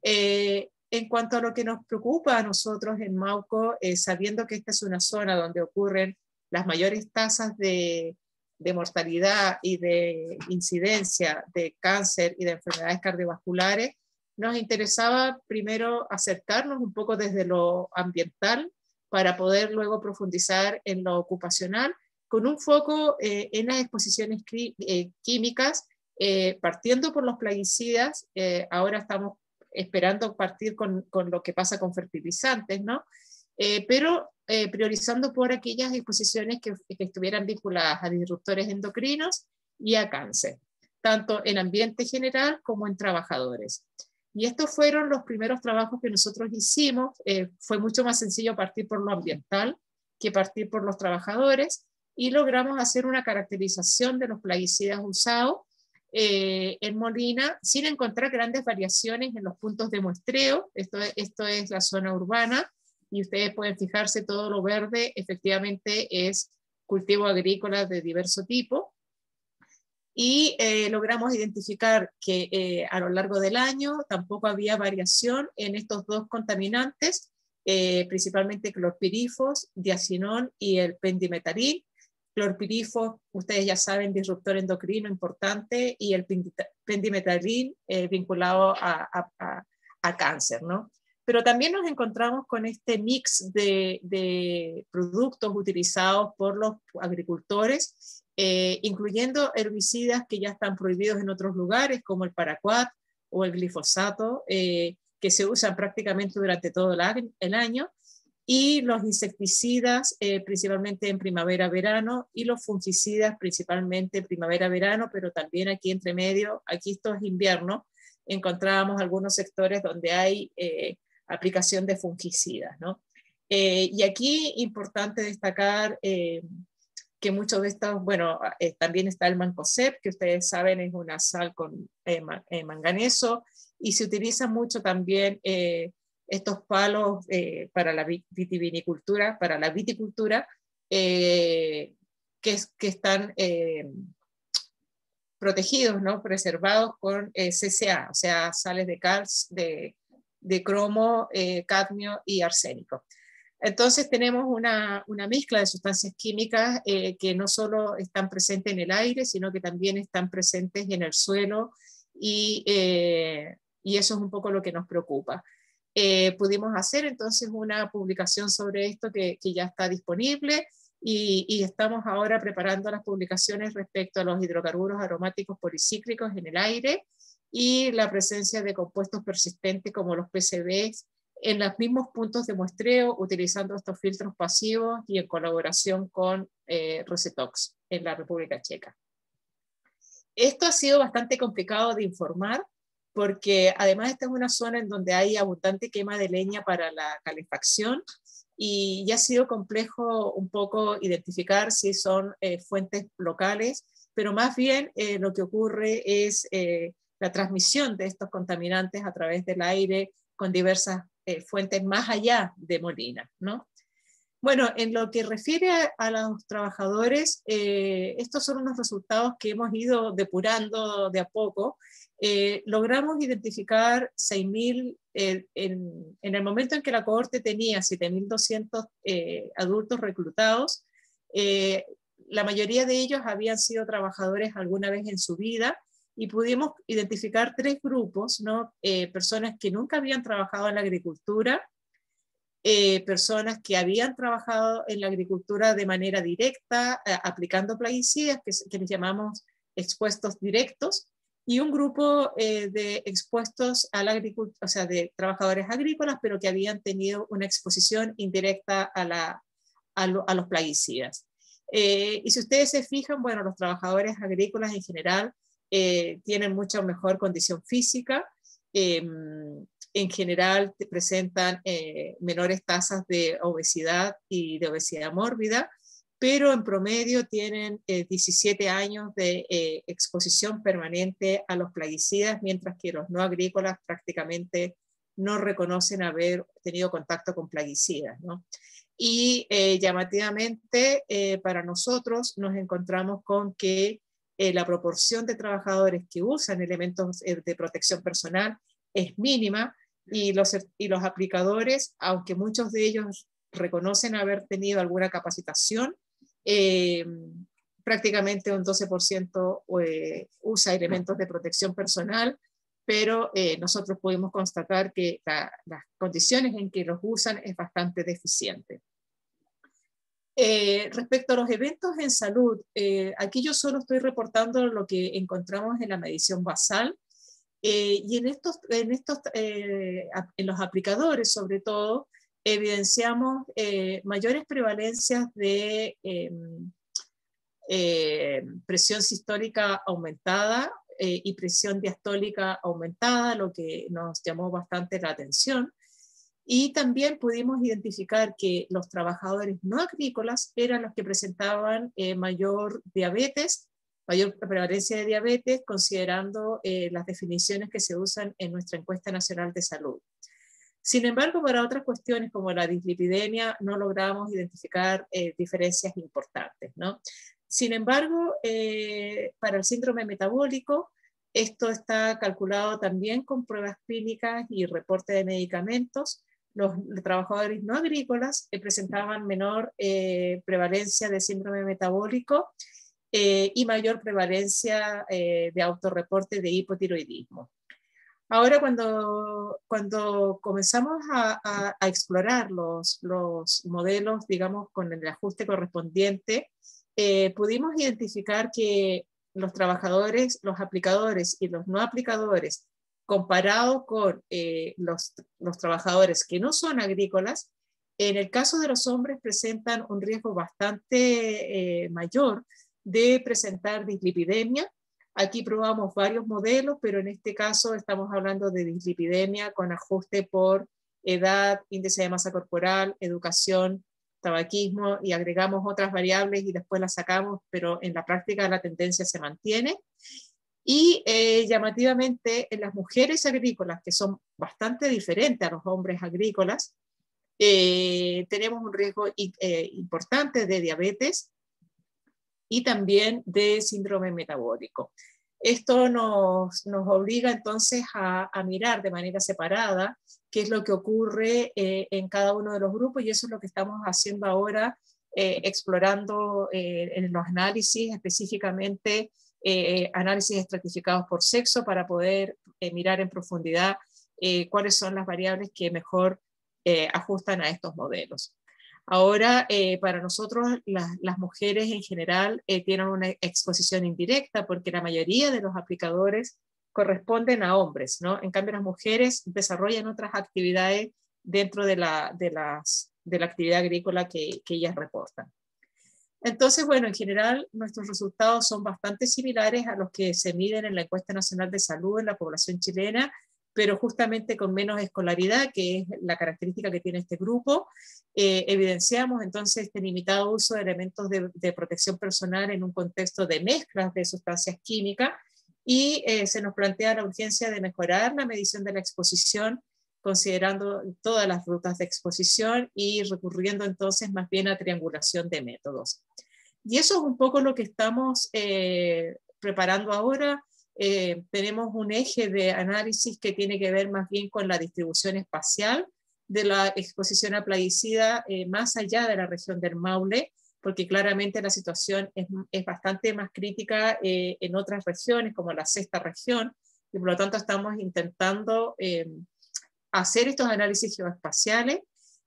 En cuanto a lo que nos preocupa a nosotros en Mauco, sabiendo que esta es una zona donde ocurren las mayores tasas de mortalidad y de incidencia de cáncer y de enfermedades cardiovasculares, nos interesaba primero acercarnos un poco desde lo ambiental para poder luego profundizar en lo ocupacional, con un foco en las exposiciones químicas, partiendo por los plaguicidas. Ahora estamos esperando partir con lo que pasa con fertilizantes, ¿no? Pero priorizando por aquellas exposiciones que estuvieran vinculadas a disruptores endocrinos y a cáncer, tanto en ambiente general como en trabajadores. Y estos fueron los primeros trabajos que nosotros hicimos. Fue mucho más sencillo partir por lo ambiental que partir por los trabajadores, y logramos hacer una caracterización de los plaguicidas usados en Molina, sin encontrar grandes variaciones en los puntos de muestreo. Esto es la zona urbana, y ustedes pueden fijarse, todo lo verde efectivamente es cultivo agrícola de diverso tipo. Y logramos identificar que a lo largo del año tampoco había variación en estos dos contaminantes, principalmente clorpirifos, diacinón y el pendimetalin. Clorpirifos, ustedes ya saben, disruptor endocrino importante, y el pendimetalin vinculado a cáncer, ¿no? Pero también nos encontramos con este mix de productos utilizados por los agricultores, incluyendo herbicidas que ya están prohibidos en otros lugares, como el paraquat o el glifosato, que se usan prácticamente durante todo el año, y los insecticidas principalmente en primavera-verano, y los fungicidas principalmente primavera-verano, pero también aquí entre medio, aquí esto es invierno, encontrábamos algunos sectores donde hay aplicación de fungicidas, ¿no? Y aquí importante destacar que muchos de estos, bueno, también está el mancozeb, que ustedes saben es una sal con manganeso, y se utiliza mucho también estos palos para la vitivinicultura, para la viticultura, que están protegidos, ¿no? Preservados con CCA, o sea, sales de cromo, cadmio y arsénico. Entonces tenemos una mezcla de sustancias químicas que no solo están presentes en el aire, sino que también están presentes en el suelo, y eso es un poco lo que nos preocupa. Pudimos hacer entonces una publicación sobre esto que ya está disponible, y estamos ahora preparando las publicaciones respecto a los hidrocarburos aromáticos policíclicos en el aire y la presencia de compuestos persistentes como los PCBs en los mismos puntos de muestreo, utilizando estos filtros pasivos y en colaboración con Rosetox en la República Checa. Esto ha sido bastante complicado de informar, porque además esta es una zona en donde hay abundante quema de leña para la calefacción, y ya ha sido complejo un poco identificar si son fuentes locales, pero más bien lo que ocurre es la transmisión de estos contaminantes a través del aire con diversas fuentes más allá de Molina, ¿no? Bueno, en lo que refiere a los trabajadores, estos son unos resultados que hemos ido depurando de a poco. Logramos identificar 6.000, en el momento en que la cohorte tenía 7.200 adultos reclutados, la mayoría de ellos habían sido trabajadores alguna vez en su vida, y pudimos identificar 3 grupos, ¿no? Personas que nunca habían trabajado en la agricultura, personas que habían trabajado en la agricultura de manera directa, aplicando plaguicidas, que les llamamos expuestos directos, y un grupo de expuestos a la agricultura, o sea, de trabajadores agrícolas, pero que habían tenido una exposición indirecta a los plaguicidas. Y si ustedes se fijan, bueno, los trabajadores agrícolas en general tienen mucha mejor condición física, en general presentan menores tasas de obesidad y de obesidad mórbida, pero en promedio tienen 17 años de exposición permanente a los plaguicidas, mientras que los no agrícolas prácticamente no reconocen haber tenido contacto con plaguicidas, ¿no? Y llamativamente para nosotros nos encontramos con que la proporción de trabajadores que usan elementos de protección personal es mínima, y los aplicadores, aunque muchos de ellos reconocen haber tenido alguna capacitación, prácticamente un 12% usa elementos de protección personal, pero nosotros pudimos constatar que las condiciones en que los usan es bastante deficiente. Respecto a los eventos en salud, aquí yo solo estoy reportando lo que encontramos en la medición basal, y en los aplicadores sobre todo evidenciamos mayores prevalencias de presión sistólica aumentada y presión diastólica aumentada, lo que nos llamó bastante la atención. Y también pudimos identificar que los trabajadores no agrícolas eran los que presentaban mayor diabetes, mayor prevalencia de diabetes, considerando las definiciones que se usan en nuestra encuesta nacional de salud. Sin embargo, para otras cuestiones como la dislipidemia no logramos identificar diferencias importantes, ¿no? Sin embargo, para el síndrome metabólico, esto está calculado también con pruebas clínicas y reporte de medicamentos. Los trabajadores no agrícolas presentaban menor prevalencia de síndrome metabólico y mayor prevalencia de autorreporte de hipotiroidismo. Ahora, cuando comenzamos a explorar los modelos, digamos, con el ajuste correspondiente, pudimos identificar que los trabajadores, los aplicadores y los no aplicadores, comparados con los trabajadores que no son agrícolas, En el caso de los hombres presentan un riesgo bastante mayor de presentar dislipidemia. Aquí probamos varios modelos, pero en este caso estamos hablando de dislipidemia con ajuste por edad, índice de masa corporal, educación, tabaquismo, y agregamos otras variables y después las sacamos, pero en la práctica la tendencia se mantiene. Y llamativamente en las mujeres agrícolas, que son bastante diferentes a los hombres agrícolas, tenemos un riesgo importante de diabetes y también de síndrome metabólico. Esto nos obliga entonces a mirar de manera separada qué es lo que ocurre en cada uno de los grupos, y eso es lo que estamos haciendo ahora, explorando en los análisis, específicamente análisis estratificados por sexo, para poder mirar en profundidad cuáles son las variables que mejor ajustan a estos modelos. Ahora, para nosotros, las mujeres en general tienen una exposición indirecta, porque la mayoría de los aplicadores corresponden a hombres, ¿no? En cambio, las mujeres desarrollan otras actividades dentro de la actividad agrícola que ellas reportan. Entonces, bueno, en general, nuestros resultados son bastante similares a los que se miden en la Encuesta Nacional de Salud en la población chilena, pero justamente con menos escolaridad, que es la característica que tiene este grupo. Evidenciamos entonces este limitado uso de elementos de protección personal en un contexto de mezclas de sustancias químicas, y se nos plantea la urgencia de mejorar la medición de la exposición, considerando todas las rutas de exposición y recurriendo entonces más bien a triangulación de métodos. Y eso es un poco lo que estamos preparando ahora. Tenemos un eje de análisis que tiene que ver más bien con la distribución espacial de la exposición a plaguicida más allá de la región del Maule, porque claramente la situación es bastante más crítica en otras regiones, como la sexta región, y por lo tanto estamos intentando hacer estos análisis geoespaciales.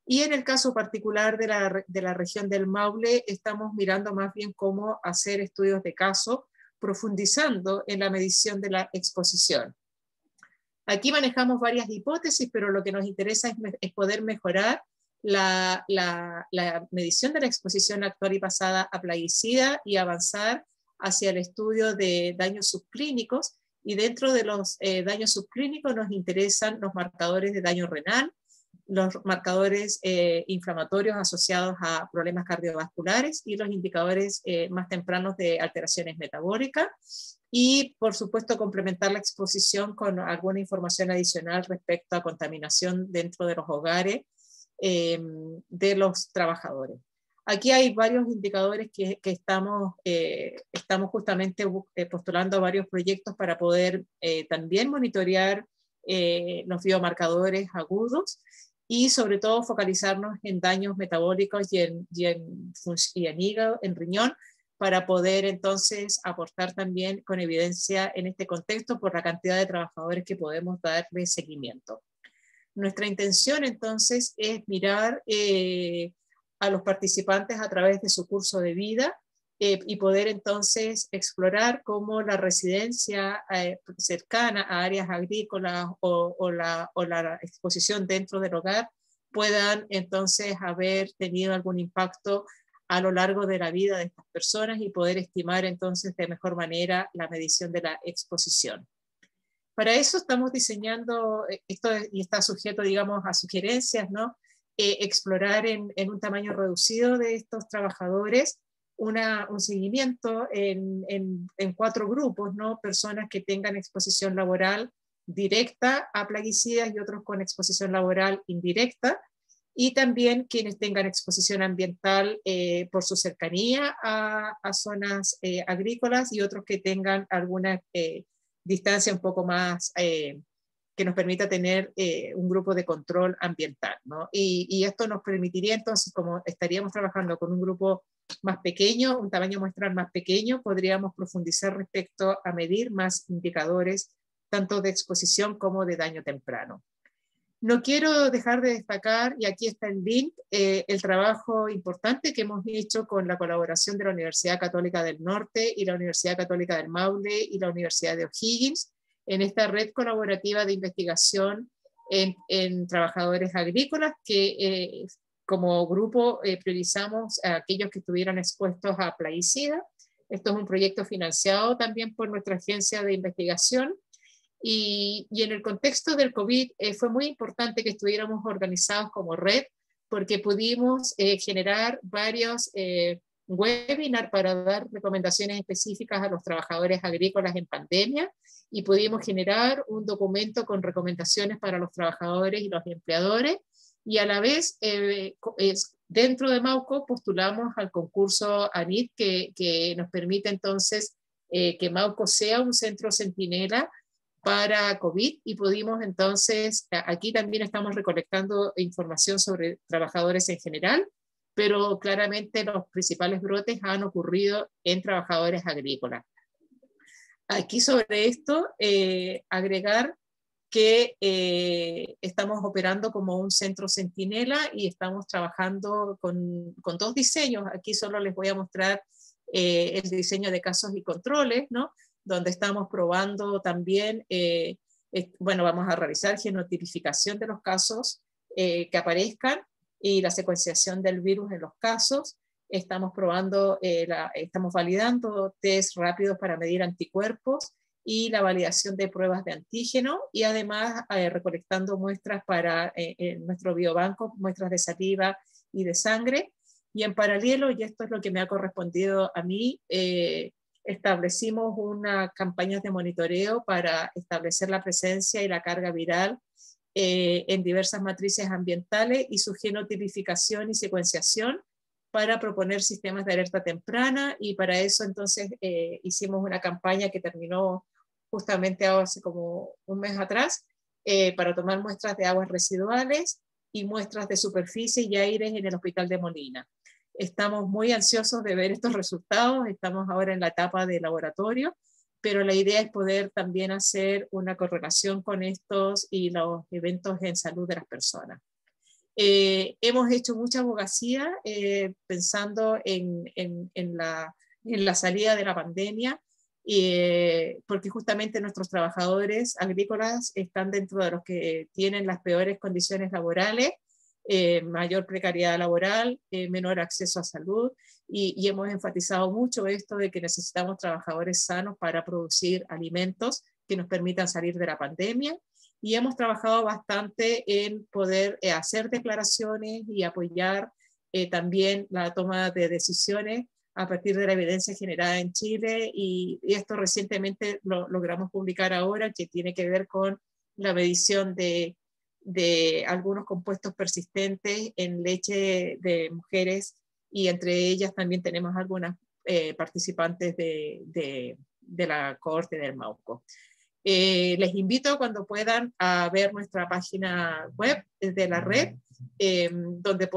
Y en el caso particular de la región del Maule, estamos mirando más bien cómo hacer estudios de caso, profundizando en la medición de la exposición. Aquí manejamos varias hipótesis, pero lo que nos interesa es poder mejorar la medición de la exposición actual y pasada a plaguicida, y avanzar hacia el estudio de daños subclínicos. Y dentro de los daños subclínicos nos interesan los marcadores de daño renal, los marcadores inflamatorios asociados a problemas cardiovasculares, y los indicadores más tempranos de alteraciones metabólicas, y por supuesto complementar la exposición con alguna información adicional respecto a contaminación dentro de los hogares de los trabajadores. Aquí hay varios indicadores que estamos justamente postulando varios proyectos para poder también monitorear los biomarcadores agudos, y sobre todo focalizarnos en daños metabólicos y en hígado, en riñón, para poder entonces aportar también con evidencia en este contexto por la cantidad de trabajadores que podemos darle seguimiento. Nuestra intención entonces es mirar a los participantes a través de su curso de vida, y poder entonces explorar cómo la residencia cercana a áreas agrícolas o la exposición dentro del hogar puedan entonces haber tenido algún impacto a lo largo de la vida de estas personas, y poder estimar entonces de mejor manera la medición de la exposición. Para eso estamos diseñando, esto y está sujeto, digamos, a sugerencias, ¿no? Explorar en un tamaño reducido de estos trabajadores un seguimiento en 4 grupos, ¿no? Personas que tengan exposición laboral directa a plaguicidas y otros con exposición laboral indirecta, y también quienes tengan exposición ambiental por su cercanía a zonas agrícolas, y otros que tengan alguna distancia un poco más que nos permita tener un grupo de control ambiental, ¿no? Y esto nos permitiría entonces, como estaríamos trabajando con un grupo más pequeño, un tamaño muestral más pequeño, podríamos profundizar respecto a medir más indicadores, tanto de exposición como de daño temprano. No quiero dejar de destacar, y aquí está el link, el trabajo importante que hemos hecho con la colaboración de la Universidad Católica del Norte y la Universidad Católica del Maule y la Universidad de O'Higgins, en esta red colaborativa de investigación en trabajadores agrícolas, que como grupo priorizamos a aquellos que estuvieran expuestos a plaguicida. Esto es un proyecto financiado también por nuestra agencia de investigación. Y en el contexto del COVID fue muy importante que estuviéramos organizados como red, porque pudimos generar varios webinars para dar recomendaciones específicas a los trabajadores agrícolas en pandemia, y pudimos generar un documento con recomendaciones para los trabajadores y los empleadores, y a la vez dentro de Mauco postulamos al concurso ANIT que nos permite entonces que Mauco sea un centro centinela para COVID, y pudimos entonces, aquí también estamos recolectando información sobre trabajadores en general, pero claramente los principales brotes han ocurrido en trabajadores agrícolas. Aquí sobre esto, agregar que estamos operando como un centro centinela y estamos trabajando con 2 diseños. Aquí solo les voy a mostrar el diseño de casos y controles, ¿no? Donde estamos probando también, bueno, vamos a realizar genotipificación de los casos que aparezcan y la secuenciación del virus en los casos. Estamos probando, estamos validando test rápidos para medir anticuerpos y la validación de pruebas de antígeno, y además recolectando muestras para nuestro biobanco, muestras de saliva y de sangre. Y en paralelo, y esto es lo que me ha correspondido a mí, establecimos unas campañas de monitoreo para establecer la presencia y la carga viral en diversas matrices ambientales y su genotipificación y secuenciación para proponer sistemas de alerta temprana. Y para eso entonces hicimos una campaña que terminó justamente hace como un mes atrás para tomar muestras de aguas residuales y muestras de superficie y aires en el Hospital de Molina. Estamos muy ansiosos de ver estos resultados, estamos ahora en la etapa de laboratorio, pero la idea es poder también hacer una correlación con estos y los eventos en salud de las personas. Hemos hecho mucha abogacía pensando en la salida de la pandemia, porque justamente nuestros trabajadores agrícolas están dentro de los que tienen las peores condiciones laborales, mayor precariedad laboral, menor acceso a salud, y hemos enfatizado mucho esto de que necesitamos trabajadores sanos para producir alimentos que nos permitan salir de la pandemia, y hemos trabajado bastante en poder hacer declaraciones y apoyar también la toma de decisiones a partir de la evidencia generada en Chile, y esto recientemente lo logramos publicar ahora, que tiene que ver con la medición de algunos compuestos persistentes en leche de mujeres, y entre ellas también tenemos algunas participantes de la cohorte del Mauco. Les invito cuando puedan a ver nuestra página web de la red, donde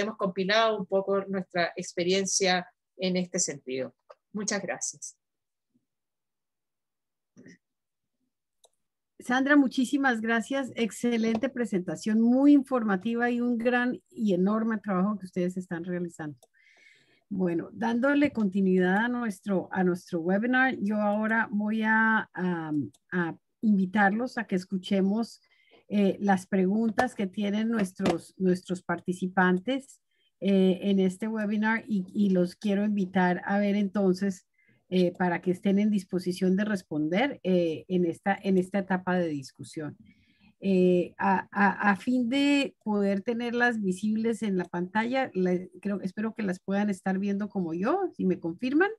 hemos compilado un poco nuestra experiencia en este sentido. Muchas gracias. Sandra, muchísimas gracias. Excelente presentación, muy informativa y un gran y enorme trabajo que ustedes están realizando. Bueno, dándole continuidad a nuestro webinar, yo ahora voy a invitarlos a que escuchemos las preguntas que tienen nuestros participantes en este webinar, y los quiero invitar a ver entonces para que estén en disposición de responder en esta etapa de discusión. A fin de poder tenerlas visibles en la pantalla, espero que las puedan estar viendo como yo, si me confirman.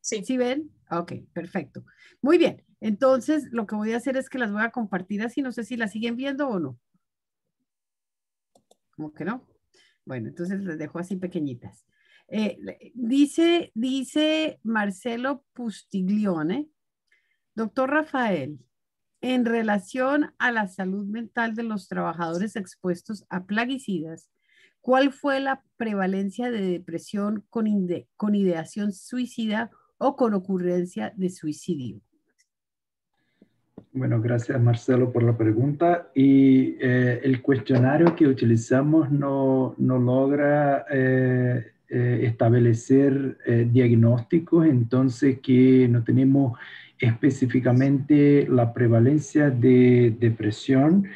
Sí. ¿Sí ven? Ok, perfecto. Muy bien, entonces lo que voy a hacer es que las voy a compartir así, no sé si las siguen viendo o no. ¿Cómo que no? Bueno, entonces les dejo así pequeñitas. Dice Marcelo Pustiglione: doctor Rafael, en relación a la salud mental de los trabajadores expuestos a plaguicidas, ¿cuál fue la prevalencia de depresión con ideación suicida o con ocurrencia de suicidio? Bueno, gracias Marcelo por la pregunta. Y el cuestionario que utilizamos no logra establecer diagnósticos, entonces que no tenemos específicamente la prevalencia de depresión,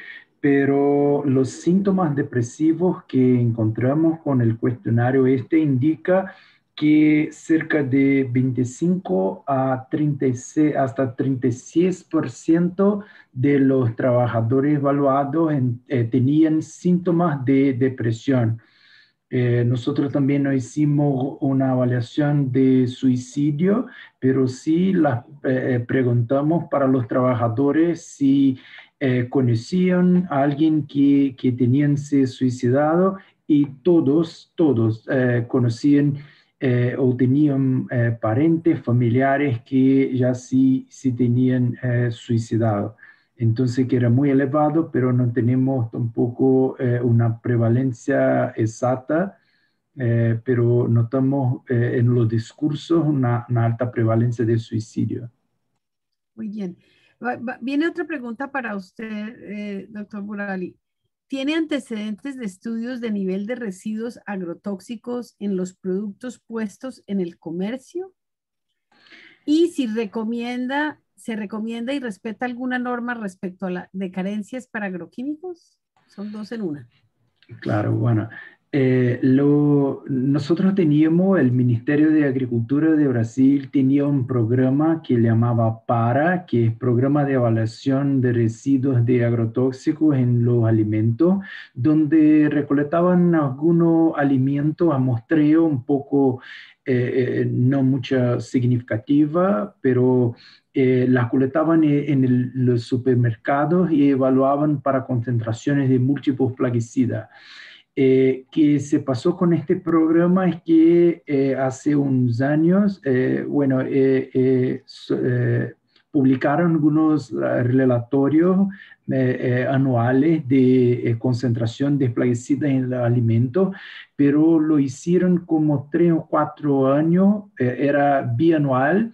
pero los síntomas depresivos que encontramos con el cuestionario indica que cerca de 25 a 36, hasta 36% de los trabajadores evaluados tenían síntomas de depresión. Nosotros también no hicimos una evaluación de suicidio, pero sí preguntamos para los trabajadores si conocían a alguien que tenían se suicidado, y todos conocían o tenían parientes, familiares que ya sí tenían suicidado. Entonces, que era muy elevado, pero no tenemos tampoco una prevalencia exacta, pero notamos en los discursos una alta prevalencia de suicidio. Muy bien. Viene otra pregunta para usted, doctor Burali. ¿Tiene antecedentes de estudios de nivel de residuos agrotóxicos en los productos puestos en el comercio? Y si se recomienda y respeta alguna norma respecto a la de carencias para agroquímicos. Son dos en una. Claro, bueno. Nosotros teníamos, el Ministerio de Agricultura de Brasil tenía un programa que llamaba PARA, que es Programa de Evaluación de Residuos de Agrotóxicos en los Alimentos, donde recolectaban algunos alimentos a muestreo un poco, no mucha significativa, pero las colectaban en los supermercados y evaluaban para concentraciones de múltiples plaguicidas. Que se pasó con este programa es que hace unos años, publicaron algunos relatorios anuales de concentración de plaguicidas en los alimentos, pero lo hicieron como 3 o 4 años, era bianual,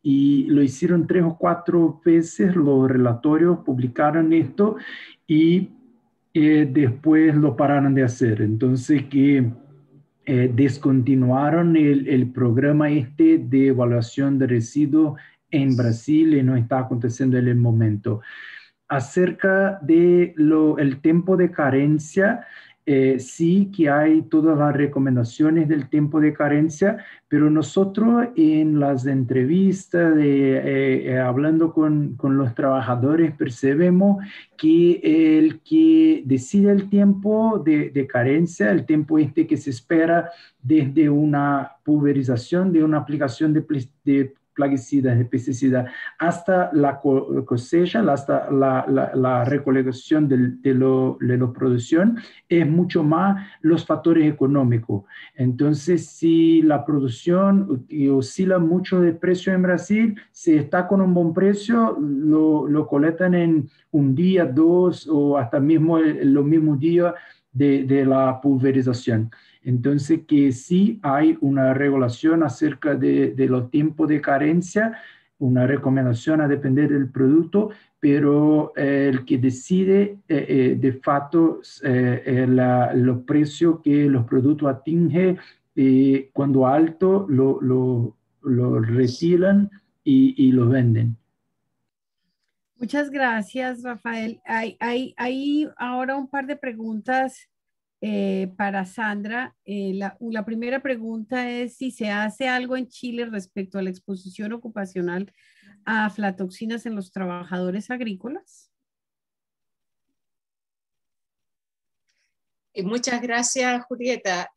y lo hicieron 3 o 4 veces, los relatorios publicaron esto, y después lo pararon de hacer. Entonces que descontinuaron el programa de evaluación de residuos en Brasil, y no está aconteciendo en el momento. Acerca de el tiempo de carencia, sí que hay todas las recomendaciones del tiempo de carencia, pero nosotros en las entrevistas, hablando con los trabajadores, percebemos que el que decide el tiempo de carencia, el tiempo que se espera desde una pulverización, de una aplicación de plaguicidas, de pesticidas, hasta la cosecha, hasta la recolección de la producción, es mucho más los factores económicos. Entonces, si la producción oscila mucho de precio en Brasil, si está con un buen precio, lo colectan en un día, 2, o hasta mismo los mismos días de la pulverización. Entonces, que sí hay una regulación acerca de los tiempos de carencia, una recomendación a depender del producto, pero el que decide de facto los precios que los productos atingen, cuando alto lo retiran y lo venden. Muchas gracias, Rafael. Hay ahora un par de preguntas para Sandra. La primera pregunta es si se hace algo en Chile respecto a la exposición ocupacional a aflatoxinas en los trabajadores agrícolas. Muchas gracias, Julieta.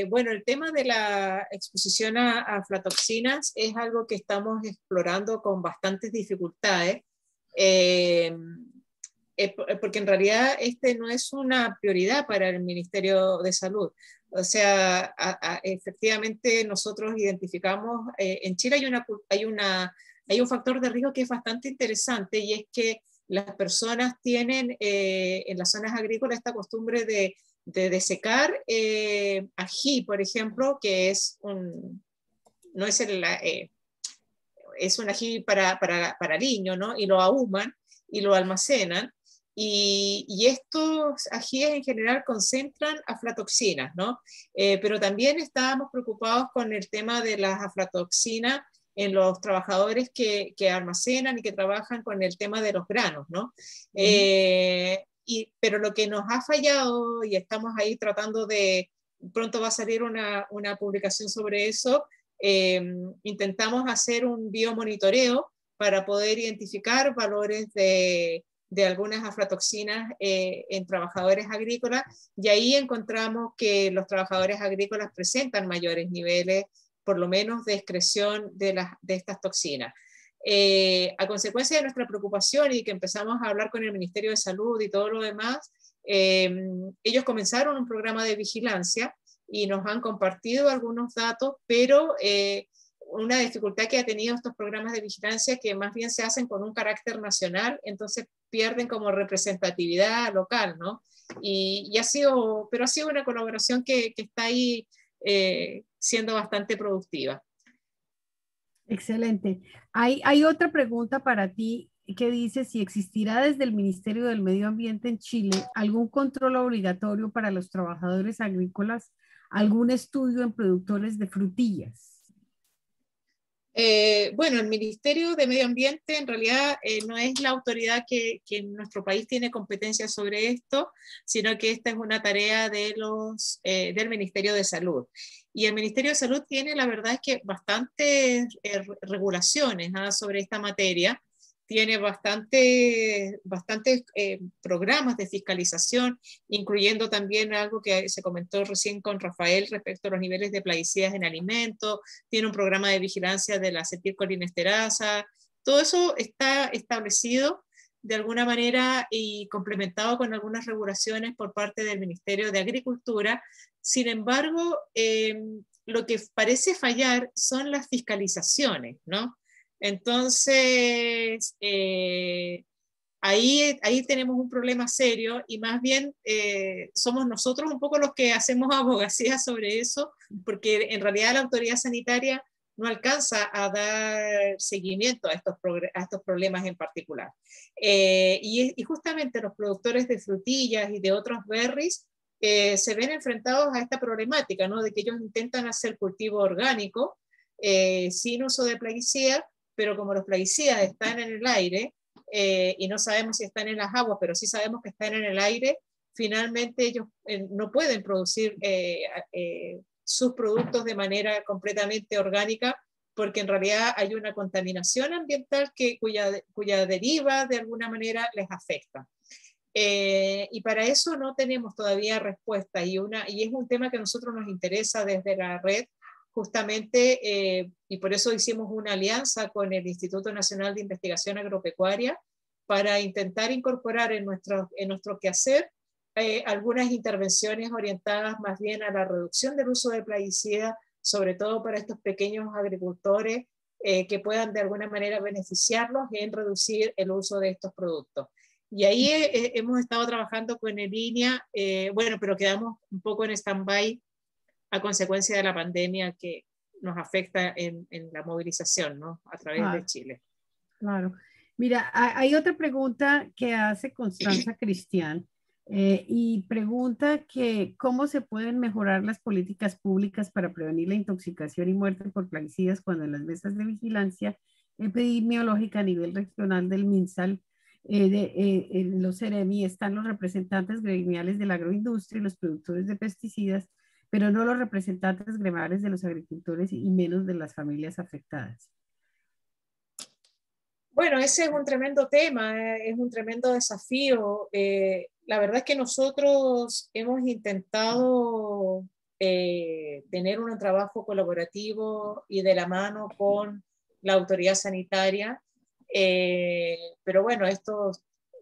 Bueno, el tema de la exposición a aflatoxinas es algo que estamos explorando con bastantes dificultades. Porque en realidad no es una prioridad para el Ministerio de Salud. O sea, efectivamente nosotros identificamos, en Chile hay un factor de riesgo que es bastante interesante, y es que las personas tienen en las zonas agrícolas esta costumbre de desecar ají, por ejemplo, que es un ají para aliño, ¿no? Y lo ahuman y lo almacenan, y estos ajíes en general concentran aflatoxinas, ¿no? Pero también estábamos preocupados con el tema de las aflatoxinas en los trabajadores que almacenan y que trabajan con el tema de los granos, ¿no? pero lo que nos ha fallado, y estamos ahí tratando de, pronto va a salir una publicación sobre eso, intentamos hacer un biomonitoreo para poder identificar valores de algunas aflatoxinas en trabajadores agrícolas, y ahí encontramos que los trabajadores agrícolas presentan mayores niveles, por lo menos, de excreción de estas toxinas. A consecuencia de nuestra preocupación y que empezamos a hablar con el Ministerio de Salud y todo lo demás, ellos comenzaron un programa de vigilancia y nos han compartido algunos datos, pero una dificultad que ha tenido estos programas de vigilancia que más bien se hacen con un carácter nacional, entonces pierden como representatividad local, ¿no? Pero ha sido una colaboración que está ahí siendo bastante productiva. Excelente. Hay otra pregunta para ti que dice si existirá desde el Ministerio del Medio Ambiente en Chile algún control obligatorio para los trabajadores agrícolas, algún estudio en productores de frutillas. Bueno, el Ministerio de Medio Ambiente en realidad no es la autoridad que en nuestro país tiene competencia sobre esto, sino que esta es una tarea del Ministerio de Salud. Y el Ministerio de Salud tiene, la verdad es que bastantes regulaciones sobre esta materia, tiene bastantes programas de fiscalización, incluyendo también algo que se comentó recién con Rafael respecto a los niveles de plaguicidas en alimentos, tiene un programa de vigilancia de la acetilcolinesterasa, todo eso está establecido de alguna manera y complementado con algunas regulaciones por parte del Ministerio de Agricultura. Sin embargo, lo que parece fallar son las fiscalizaciones, ¿no? Entonces, ahí tenemos un problema serio y más bien somos nosotros un poco los que hacemos abogacía sobre eso, porque en realidad la autoridad sanitaria no alcanza a dar seguimiento a estos problemas en particular. Y justamente los productores de frutillas y de otros berries se ven enfrentados a esta problemática, ¿no? De que ellos intentan hacer cultivo orgánico sin uso de plaguicidas, pero como los plaguicidas están en el aire y no sabemos si están en las aguas, pero sí sabemos que están en el aire, finalmente ellos no pueden producir sus productos de manera completamente orgánica, porque en realidad hay una contaminación ambiental cuya deriva de alguna manera les afecta. Y para eso no tenemos todavía respuesta, y es un tema que a nosotros nos interesa desde la red, justamente, y por eso hicimos una alianza con el Instituto Nacional de Investigación Agropecuaria para intentar incorporar en nuestro quehacer algunas intervenciones orientadas más bien a la reducción del uso de plaguicidas, sobre todo para estos pequeños agricultores que puedan de alguna manera beneficiarlos en reducir el uso de estos productos. Y ahí hemos estado trabajando con el INEA, bueno, pero quedamos un poco en stand-by a consecuencia de la pandemia que nos afecta en la movilización, ¿no? A través de Chile. Claro. Mira, hay otra pregunta que hace Constanza Cristian y pregunta que cómo se pueden mejorar las políticas públicas para prevenir la intoxicación y muerte por plaguicidas cuando en las mesas de vigilancia epidemiológica a nivel regional del MinSal, en los CEREMI, están los representantes gremiales de la agroindustria y los productores de pesticidas, pero no los representantes gremiales de los agricultores y menos de las familias afectadas. Bueno, ese es un tremendo tema, es un tremendo desafío. La verdad es que nosotros hemos intentado tener un trabajo colaborativo y de la mano con la autoridad sanitaria, pero bueno,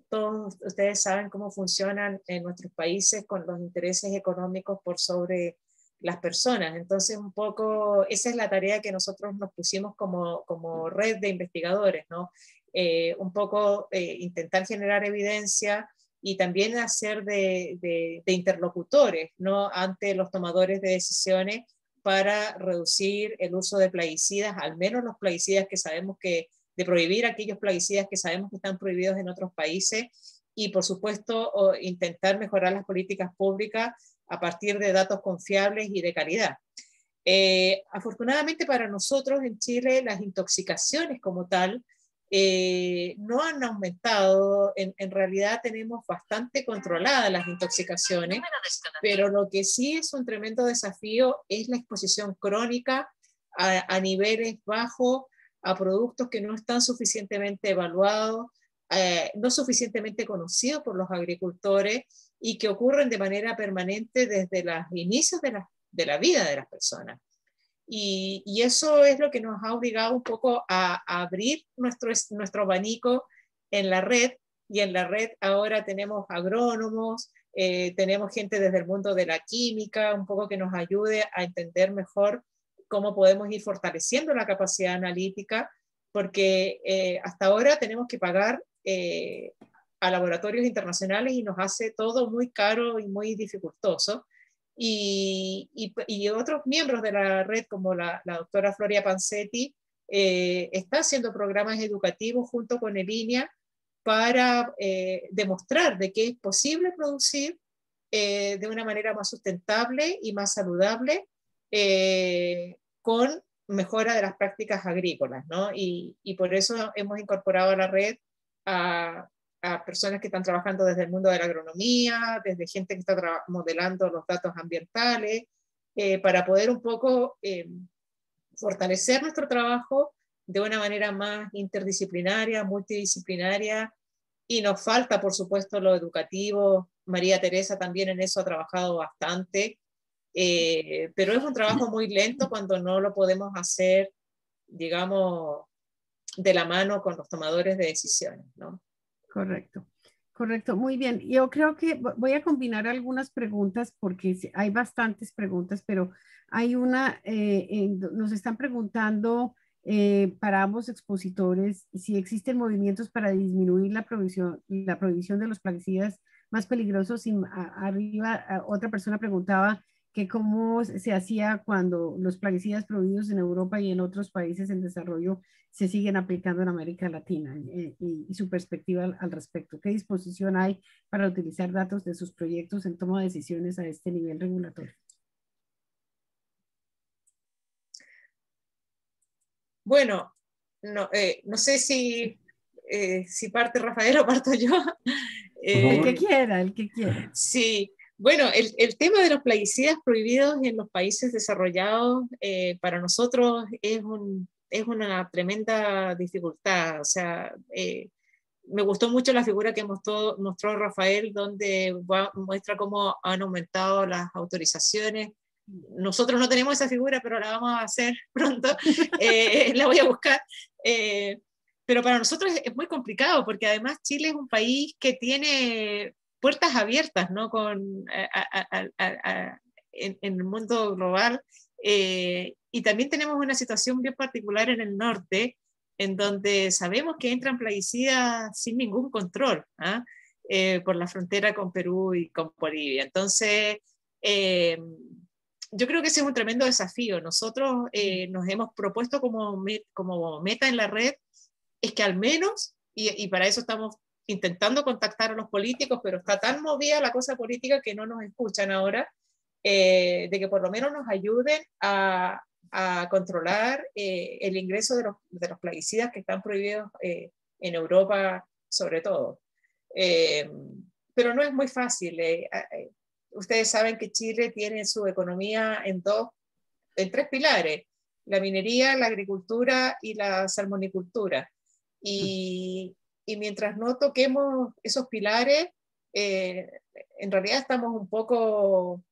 todos ustedes saben cómo funcionan en nuestros países con los intereses económicos por sobre las personas. Entonces, un poco, esa es la tarea que nosotros nos pusimos como red de investigadores, ¿no? Un poco intentar generar evidencia y también hacer de interlocutores, ¿no? Ante los tomadores de decisiones para reducir el uso de plaguicidas, al menos los plaguicidas que sabemos de prohibir aquellos plaguicidas que sabemos que están prohibidos en otros países, y por supuesto intentar mejorar las políticas públicas a partir de datos confiables y de calidad. Afortunadamente para nosotros en Chile las intoxicaciones como tal no han aumentado. En realidad tenemos bastante controladas las intoxicaciones, pero lo que sí es un tremendo desafío es la exposición crónica a niveles bajos, a productos que no están suficientemente evaluados, no suficientemente conocidos por los agricultores y que ocurren de manera permanente desde los inicios de la vida de las personas. Y eso es lo que nos ha obligado un poco a abrir nuestro abanico en la red, y en la red ahora tenemos agrónomos, tenemos gente desde el mundo de la química, un poco que nos ayude a entender mejor cómo podemos ir fortaleciendo la capacidad analítica, porque hasta ahora tenemos que pagar a laboratorios internacionales y nos hace todo muy caro y muy dificultoso. Y otros miembros de la red, como la doctora Floria Panzetti, está haciendo programas educativos junto con ELINEA para demostrar de que es posible producir de una manera más sustentable y más saludable con mejora de las prácticas agrícolas, ¿no? Y por eso hemos incorporado a la red a personas que están trabajando desde el mundo de la agronomía, desde gente que está modelando los datos ambientales, para poder un poco fortalecer nuestro trabajo de una manera más interdisciplinaria, multidisciplinaria, y nos falta, por supuesto, lo educativo. María Teresa también en eso ha trabajado bastante, pero es un trabajo muy lento cuando no lo podemos hacer, digamos, de la mano con los tomadores de decisiones, ¿no? Correcto, correcto, muy bien. Yo creo que voy a combinar algunas preguntas porque hay bastantes preguntas, pero hay una, nos están preguntando para ambos expositores si existen movimientos para disminuir la prohibición de los plaguicidas más peligrosos. Y arriba otra persona preguntaba que cómo se hacía cuando los plaguicidas prohibidos en Europa y en otros países en desarrollo se siguen aplicando en América Latina, y su perspectiva al respecto. ¿Qué disposición hay para utilizar datos de sus proyectos en toma de decisiones a este nivel regulatorio? Bueno, no sé si parte Rafael o parto yo. El que quiera, el que quiera. Sí, bueno, el tema de los plaguicidas prohibidos en los países desarrollados para nosotros es una tremenda dificultad. O sea, me gustó mucho la figura que mostró Rafael, donde muestra cómo han aumentado las autorizaciones. Nosotros no tenemos esa figura, pero la vamos a hacer pronto. La voy a buscar. Pero para nosotros es muy complicado, porque además Chile es un país que tiene puertas abiertas, ¿no? En el mundo global. Y también tenemos una situación bien particular en el norte, en donde sabemos que entran plaguicidas sin ningún control, por la frontera con Perú y con Bolivia. Entonces, yo creo que ese es un tremendo desafío. Nosotros nos hemos propuesto como meta en la red es que al menos, y para eso estamos intentando contactar a los políticos, pero está tan movida la cosa política que no nos escuchan ahora, de que por lo menos nos ayuden a controlar el ingreso de los plaguicidas que están prohibidos en Europa, sobre todo. Pero no es muy fácil. Ustedes saben que Chile tiene su economía en tres pilares: la minería, la agricultura y la salmonicultura. Y mientras no toquemos esos pilares, en realidad estamos un poco,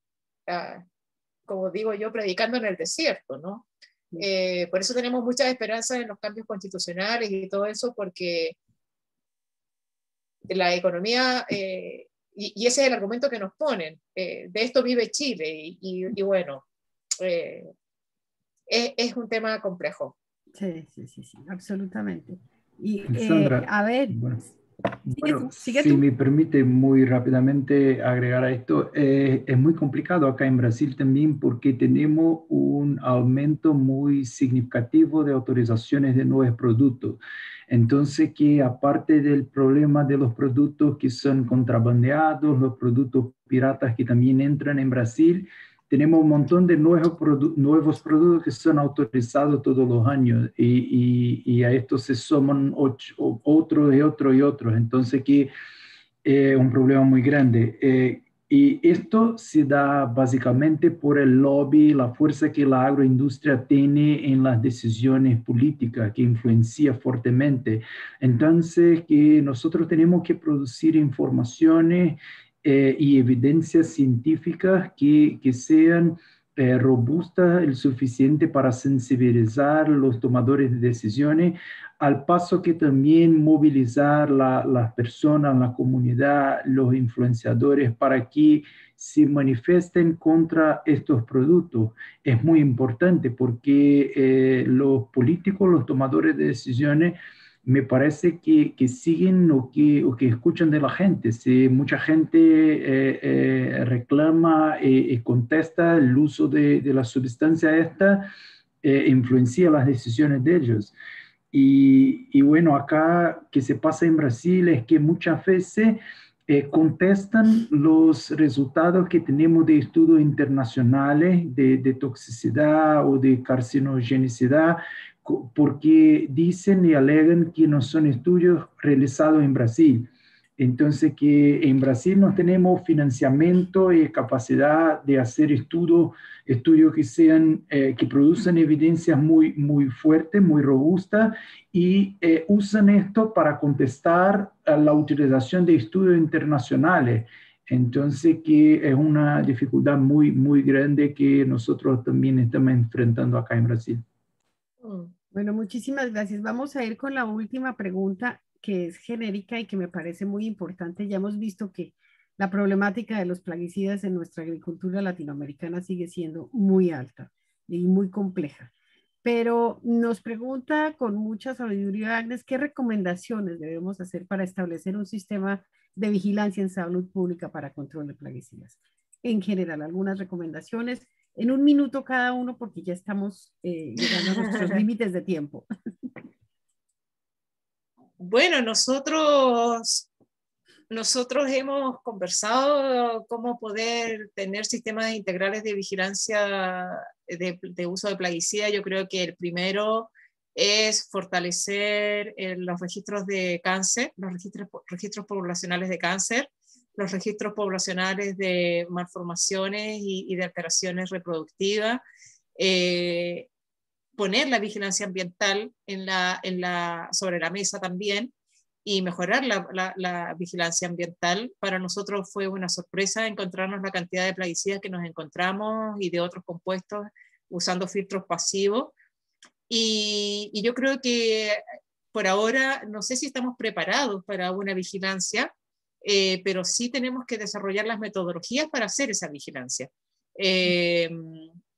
como digo yo, predicando en el desierto, ¿no? Por eso tenemos muchas esperanzas en los cambios constitucionales y todo eso, porque la economía, y ese es el argumento que nos ponen, de esto vive Chile, y bueno, es un tema complejo. Sí, absolutamente. Y Sandra, a ver, bueno, sigue si tú. me permite muy rápidamente agregar a esto, es muy complicado acá en Brasil también, porque tenemos un aumento muy significativo de autorizaciones de nuevos productos. Entonces, que aparte del problema de los productos que son contrabandeados, los productos piratas que también entran en Brasil, tenemos un montón de nuevos productos que son autorizados todos los años y a esto se suman otros y otros y otros. Entonces, que es un problema muy grande. Y esto se da básicamente por el lobby, la fuerza que la agroindustria tiene en las decisiones políticas, que influencia fuertemente. Entonces, que nosotros tenemos que producir informaciones y evidencias científicas que sean robustas el suficiente para sensibilizar los tomadores de decisiones, al paso que también movilizar las personas, la comunidad, los influenciadores para que se manifiesten contra estos productos. Es muy importante porque los políticos, los tomadores de decisiones, me parece que siguen o que escuchan de la gente. Si mucha gente reclama y contesta el uso de la sustancia esta, influencia las decisiones de ellos. Y bueno, acá que se pasa en Brasil es que muchas veces contestan los resultados que tenemos de estudios internacionales de toxicidad o de carcinogenicidad, porque dicen y alegan que no son estudios realizados en Brasil. Entonces, que en Brasil no tenemos financiamiento y capacidad de hacer estudios que sean, que produzcan evidencias muy, muy fuertes, muy robustas, y usan esto para contestar a la utilización de estudios internacionales. Entonces, que es una dificultad muy, muy grande que nosotros también estamos enfrentando acá en Brasil. Bueno, muchísimas gracias. Vamos a ir con la última pregunta, que es genérica y que me parece muy importante. Ya hemos visto que la problemática de los plaguicidas en nuestra agricultura latinoamericana sigue siendo muy alta y muy compleja. Pero nos pregunta con mucha sabiduría Agnes, ¿qué recomendaciones debemos hacer para establecer un sistema de vigilancia en salud pública para control de plaguicidas? En general, algunas recomendaciones. En un minuto cada uno, porque ya estamos llegando a nuestros límites de tiempo. Bueno, nosotros hemos conversado cómo poder tener sistemas integrales de vigilancia de uso de plaguicida. Yo creo que el primero es fortalecer los registros de cáncer, los registros poblacionales de cáncer, los registros poblacionales de malformaciones y de alteraciones reproductivas, poner la vigilancia ambiental sobre la mesa también, y mejorar la vigilancia ambiental. Para nosotros fue una sorpresa encontrarnos la cantidad de plaguicidas que nos encontramos y de otros compuestos usando filtros pasivos. Y yo creo que por ahora no sé si estamos preparados para una vigilancia, pero sí tenemos que desarrollar las metodologías para hacer esa vigilancia.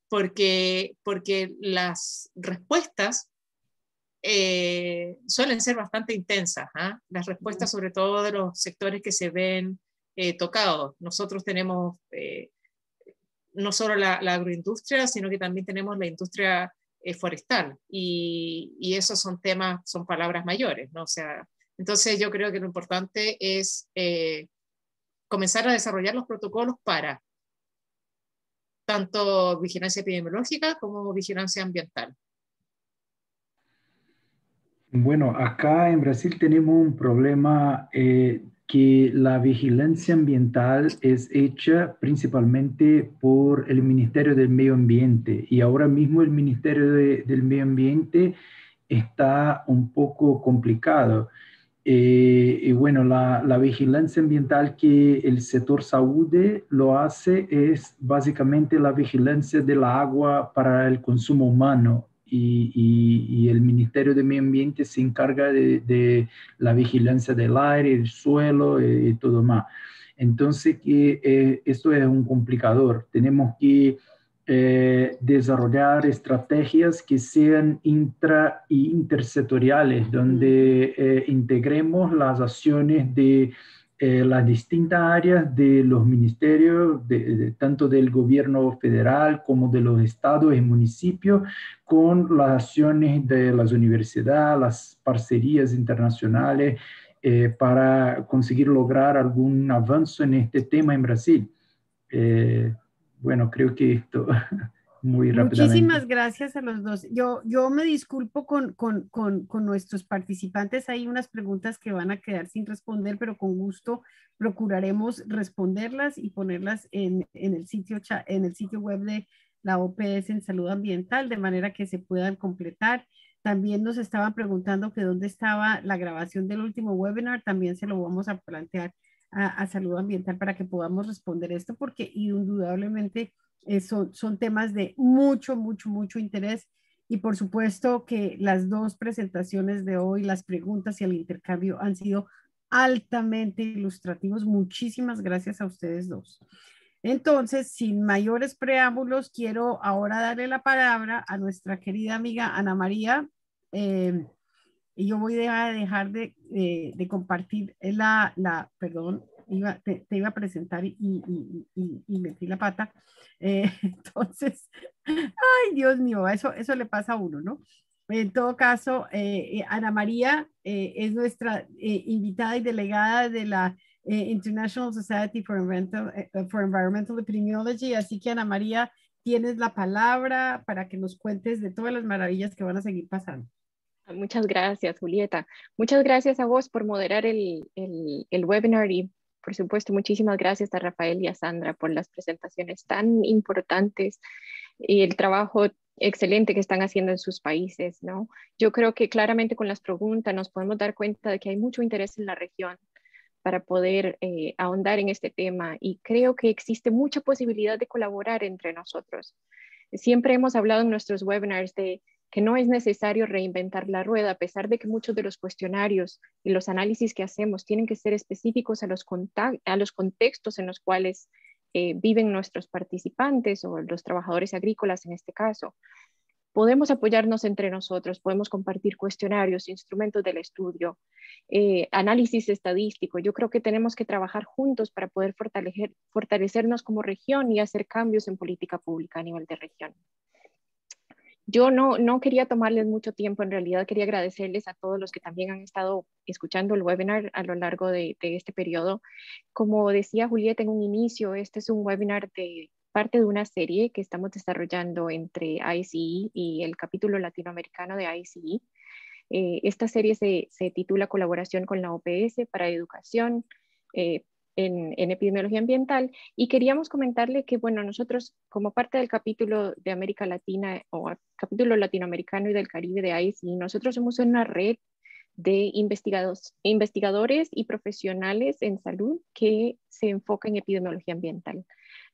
Porque las respuestas suelen ser bastante intensas, ¿eh? Las respuestas sobre todo de los sectores que se ven tocados. Nosotros tenemos no solo la agroindustria, sino que también tenemos la industria forestal, y esos son temas, son palabras mayores, ¿no? O sea, entonces yo creo que lo importante es comenzar a desarrollar los protocolos para tanto vigilancia epidemiológica como vigilancia ambiental. Bueno, acá en Brasil tenemos un problema que la vigilancia ambiental es hecha principalmente por el Ministerio del Medio Ambiente, y ahora mismo el Ministerio del Medio Ambiente está un poco complicado. Y bueno, la vigilancia ambiental que el sector salud lo hace es básicamente la vigilancia de la agua para el consumo humano, y el Ministerio de Medio Ambiente se encarga de la vigilancia del aire, el suelo y todo más. Entonces, esto es un complicador. Tenemos que desarrollar estrategias que sean intra e intersectoriales, donde integremos las acciones de las distintas áreas de los ministerios, tanto del gobierno federal como de los estados y municipios, con las acciones de las universidades, las parcerías internacionales, para conseguir lograr algún avance en este tema en Brasil. bueno, creo que esto muy rápidamente. Muchísimas gracias a los dos. Yo me disculpo con nuestros participantes. Hay unas preguntas que van a quedar sin responder, pero con gusto procuraremos responderlas y ponerlas en el sitio web de la OPS en salud ambiental, de manera que se puedan completar. También nos estaban preguntando que dónde estaba la grabación del último webinar. También se lo vamos a plantear a salud ambiental para que podamos responder esto, porque indudablemente son temas de mucho, mucho, mucho interés. Y por supuesto que las dos presentaciones de hoy, las preguntas y el intercambio han sido altamente ilustrativos. Muchísimas gracias a ustedes dos. Entonces, sin mayores preámbulos, quiero ahora darle la palabra a nuestra querida amiga Ana María. Y yo voy a dejar de compartir perdón, te iba a presentar y metí la pata. Entonces, ay, Dios mío, eso le pasa a uno, ¿no? En todo caso, Ana María es nuestra invitada y delegada de la International Society for Environmental Epidemiology. Así que, Ana María, tienes la palabra para que nos cuentes de todas las maravillas que van a seguir pasando. Muchas gracias, Julieta. Muchas gracias a vos por moderar el webinar y, por supuesto, muchísimas gracias a Rafael y a Sandra por las presentaciones tan importantes y el trabajo excelente que están haciendo en sus países, ¿no? Yo creo que claramente con las preguntas nos podemos dar cuenta de que hay mucho interés en la región para poder ahondar en este tema y creo que existe mucha posibilidad de colaborar entre nosotros. Siempre hemos hablado en nuestros webinars de que no es necesario reinventar la rueda, a pesar de que muchos de los cuestionarios y los análisis que hacemos tienen que ser específicos a los contextos en los cuales viven nuestros participantes o los trabajadores agrícolas en este caso. Podemos apoyarnos entre nosotros, podemos compartir cuestionarios, instrumentos del estudio, análisis estadístico. Yo creo que tenemos que trabajar juntos para poder fortalecernos como región y hacer cambios en política pública a nivel de región. Yo no quería tomarles mucho tiempo, en realidad quería agradecerles a todos los que también han estado escuchando el webinar a lo largo de este periodo. Como decía Julieta en un inicio, este es un webinar de parte de una serie que estamos desarrollando entre ICE y el capítulo latinoamericano de ICE. Esta serie se titula Colaboración con la OPS para Educación en epidemiología ambiental, y queríamos comentarle que, bueno, nosotros como parte del capítulo de América Latina o capítulo latinoamericano y del Caribe de ICE, nosotros somos una red de investigadores y profesionales en salud que se enfoca en epidemiología ambiental.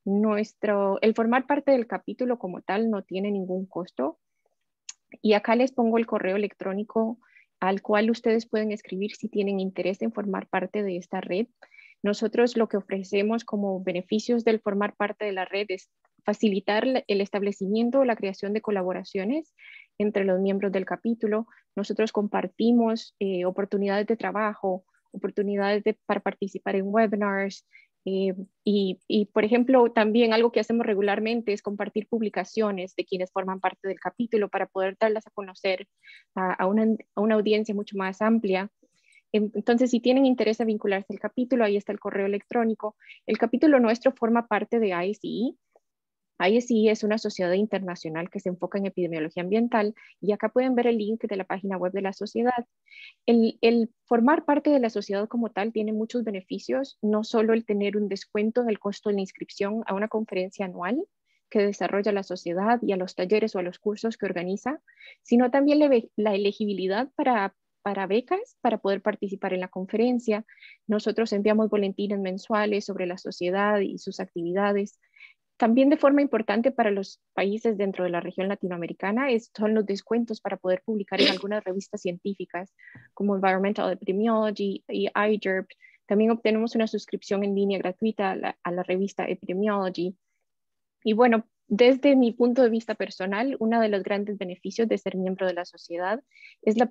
El formar parte del capítulo como tal no tiene ningún costo, y acá les pongo el correo electrónico al cual ustedes pueden escribir si tienen interés en formar parte de esta red. Nosotros lo que ofrecemos como beneficios del formar parte de la red es facilitar el establecimiento o la creación de colaboraciones entre los miembros del capítulo. Nosotros compartimos oportunidades de trabajo, oportunidades para participar en webinars, y, por ejemplo, también algo que hacemos regularmente es compartir publicaciones de quienes forman parte del capítulo para poder darlas a conocer a una audiencia mucho más amplia. Entonces, si tienen interés en vincularse al capítulo, ahí está el correo electrónico. El capítulo nuestro forma parte de ICE. ICE es una sociedad internacional que se enfoca en epidemiología ambiental, y acá pueden ver el link de la página web de la sociedad. El formar parte de la sociedad como tal tiene muchos beneficios, no solo el tener un descuento del costo de la inscripción a una conferencia anual que desarrolla la sociedad y a los talleres o a los cursos que organiza, sino también la elegibilidad para becas para poder participar en la conferencia. Nosotros enviamos boletines mensuales sobre la sociedad y sus actividades. También de forma importante para los países dentro de la región latinoamericana son los descuentos para poder publicar en algunas revistas científicas como Environmental Epidemiology y iGERP. También obtenemos una suscripción en línea gratuita a la revista Epidemiology. Y bueno, desde mi punto de vista personal, uno de los grandes beneficios de ser miembro de la sociedad es la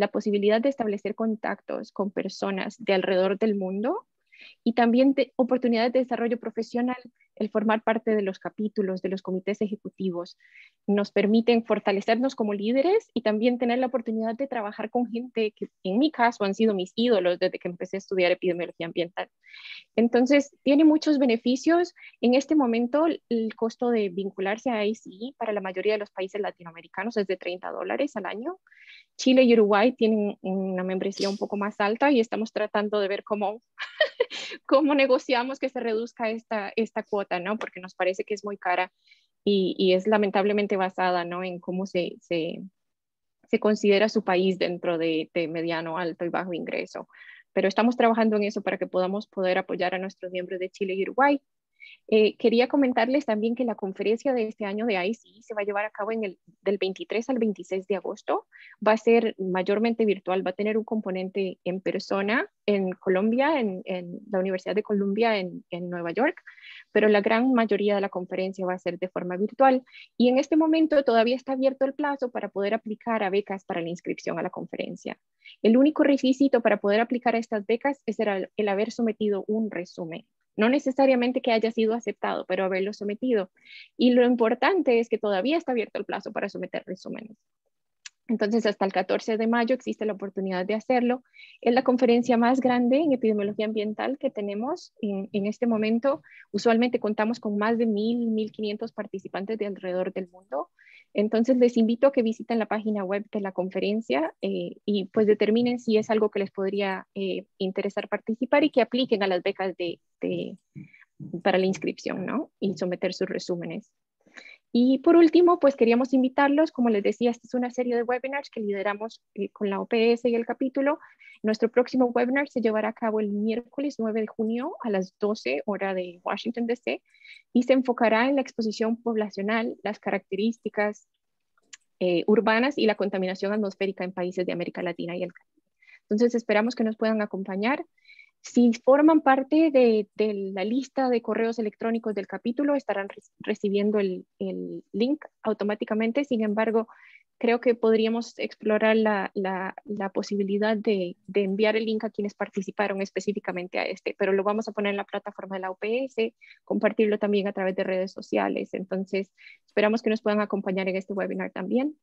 posibilidad de establecer contactos con personas de alrededor del mundo y también oportunidades de desarrollo profesional. El formar parte de los capítulos, de los comités ejecutivos, nos permiten fortalecernos como líderes y también tener la oportunidad de trabajar con gente que en mi caso han sido mis ídolos desde que empecé a estudiar epidemiología ambiental. Entonces, tiene muchos beneficios. En este momento, el costo de vincularse a ICE para la mayoría de los países latinoamericanos es de $30 al año. Chile y Uruguay tienen una membresía un poco más alta y estamos tratando de ver cómo negociamos que se reduzca esta cuota, ¿no? Porque nos parece que es muy cara y es lamentablemente basada, ¿no? En cómo se considera su país dentro de mediano, alto y bajo ingreso. Pero estamos trabajando en eso para que podamos poder apoyar a nuestros miembros de Chile y Uruguay. Quería comentarles también que la conferencia de este año de ICE se va a llevar a cabo del 23 al 26 de agosto. Va a ser mayormente virtual, va a tener un componente en persona en Colombia, en la Universidad de Columbia en Nueva York, pero la gran mayoría de la conferencia va a ser de forma virtual. Y en este momento todavía está abierto el plazo para poder aplicar a becas para la inscripción a la conferencia. El único requisito para poder aplicar a estas becas es el haber sometido un resumen. No necesariamente que haya sido aceptado, pero haberlo sometido. Y lo importante es que todavía está abierto el plazo para someter resúmenes. Entonces, hasta el 14 de mayo existe la oportunidad de hacerlo. Es la conferencia más grande en epidemiología ambiental que tenemos en este momento. Usualmente contamos con más de 1,500 participantes de alrededor del mundo. Entonces, les invito a que visiten la página web de la conferencia y pues determinen si es algo que les podría interesar participar y que apliquen a las becas para la inscripción, ¿no? Y someter sus resúmenes. Y por último, pues queríamos invitarlos, como les decía, esta es una serie de webinars que lideramos con la OPS y el capítulo. Nuestro próximo webinar se llevará a cabo el miércoles 9 de junio a las 12 hora de Washington, D.C. y se enfocará en la exposición poblacional, las características urbanas y la contaminación atmosférica en países de América Latina y el Caribe. Entonces esperamos que nos puedan acompañar. Si forman parte de la lista de correos electrónicos del capítulo, estarán recibiendo el link automáticamente. Sin embargo, creo que podríamos explorar la posibilidad de enviar el link a quienes participaron específicamente a este, pero lo vamos a poner en la plataforma de la OPS, compartirlo también a través de redes sociales. Entonces, esperamos que nos puedan acompañar en este webinar también.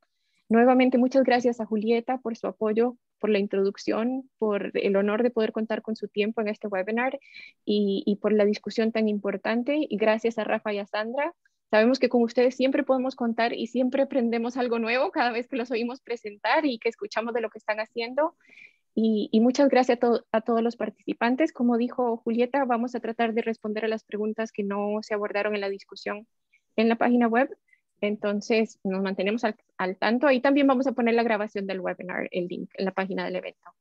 Nuevamente, muchas gracias a Julieta por su apoyo, por la introducción, por el honor de poder contar con su tiempo en este webinar y por la discusión tan importante. Y gracias a Rafa y a Sandra. Sabemos que con ustedes siempre podemos contar y siempre aprendemos algo nuevo cada vez que los oímos presentar y que escuchamos de lo que están haciendo. Y muchas gracias a todos los participantes. Como dijo Julieta, vamos a tratar de responder a las preguntas que no se abordaron en la discusión en la página web. Entonces nos mantenemos al tanto. Ahí también vamos a poner la grabación del webinar, el link en la página del evento.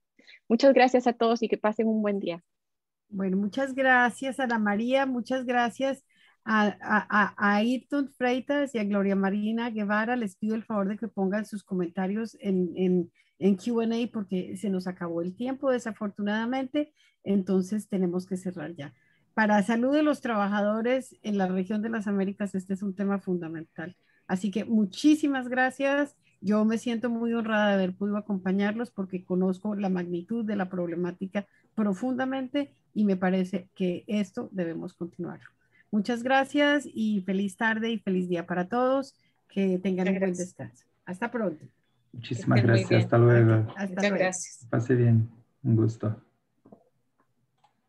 Muchas gracias a todos y que pasen un buen día. Bueno, muchas gracias Ana María, muchas gracias a Ayrton Freitas y a Gloria Marina Guevara. Les pido el favor de que pongan sus comentarios en Q&A porque se nos acabó el tiempo desafortunadamente, entonces tenemos que cerrar ya. Para salud de los trabajadores en la región de las Américas, este es un tema fundamental. Así que muchísimas gracias. Yo me siento muy honrada de haber podido acompañarlos porque conozco la magnitud de la problemática profundamente y me parece que esto debemos continuar. Muchas gracias y feliz tarde y feliz día para todos. Que tengan un buen descanso. Hasta pronto. Muchísimas gracias. Hasta luego. Hasta Muchas luego. gracias. Pase bien. Un gusto.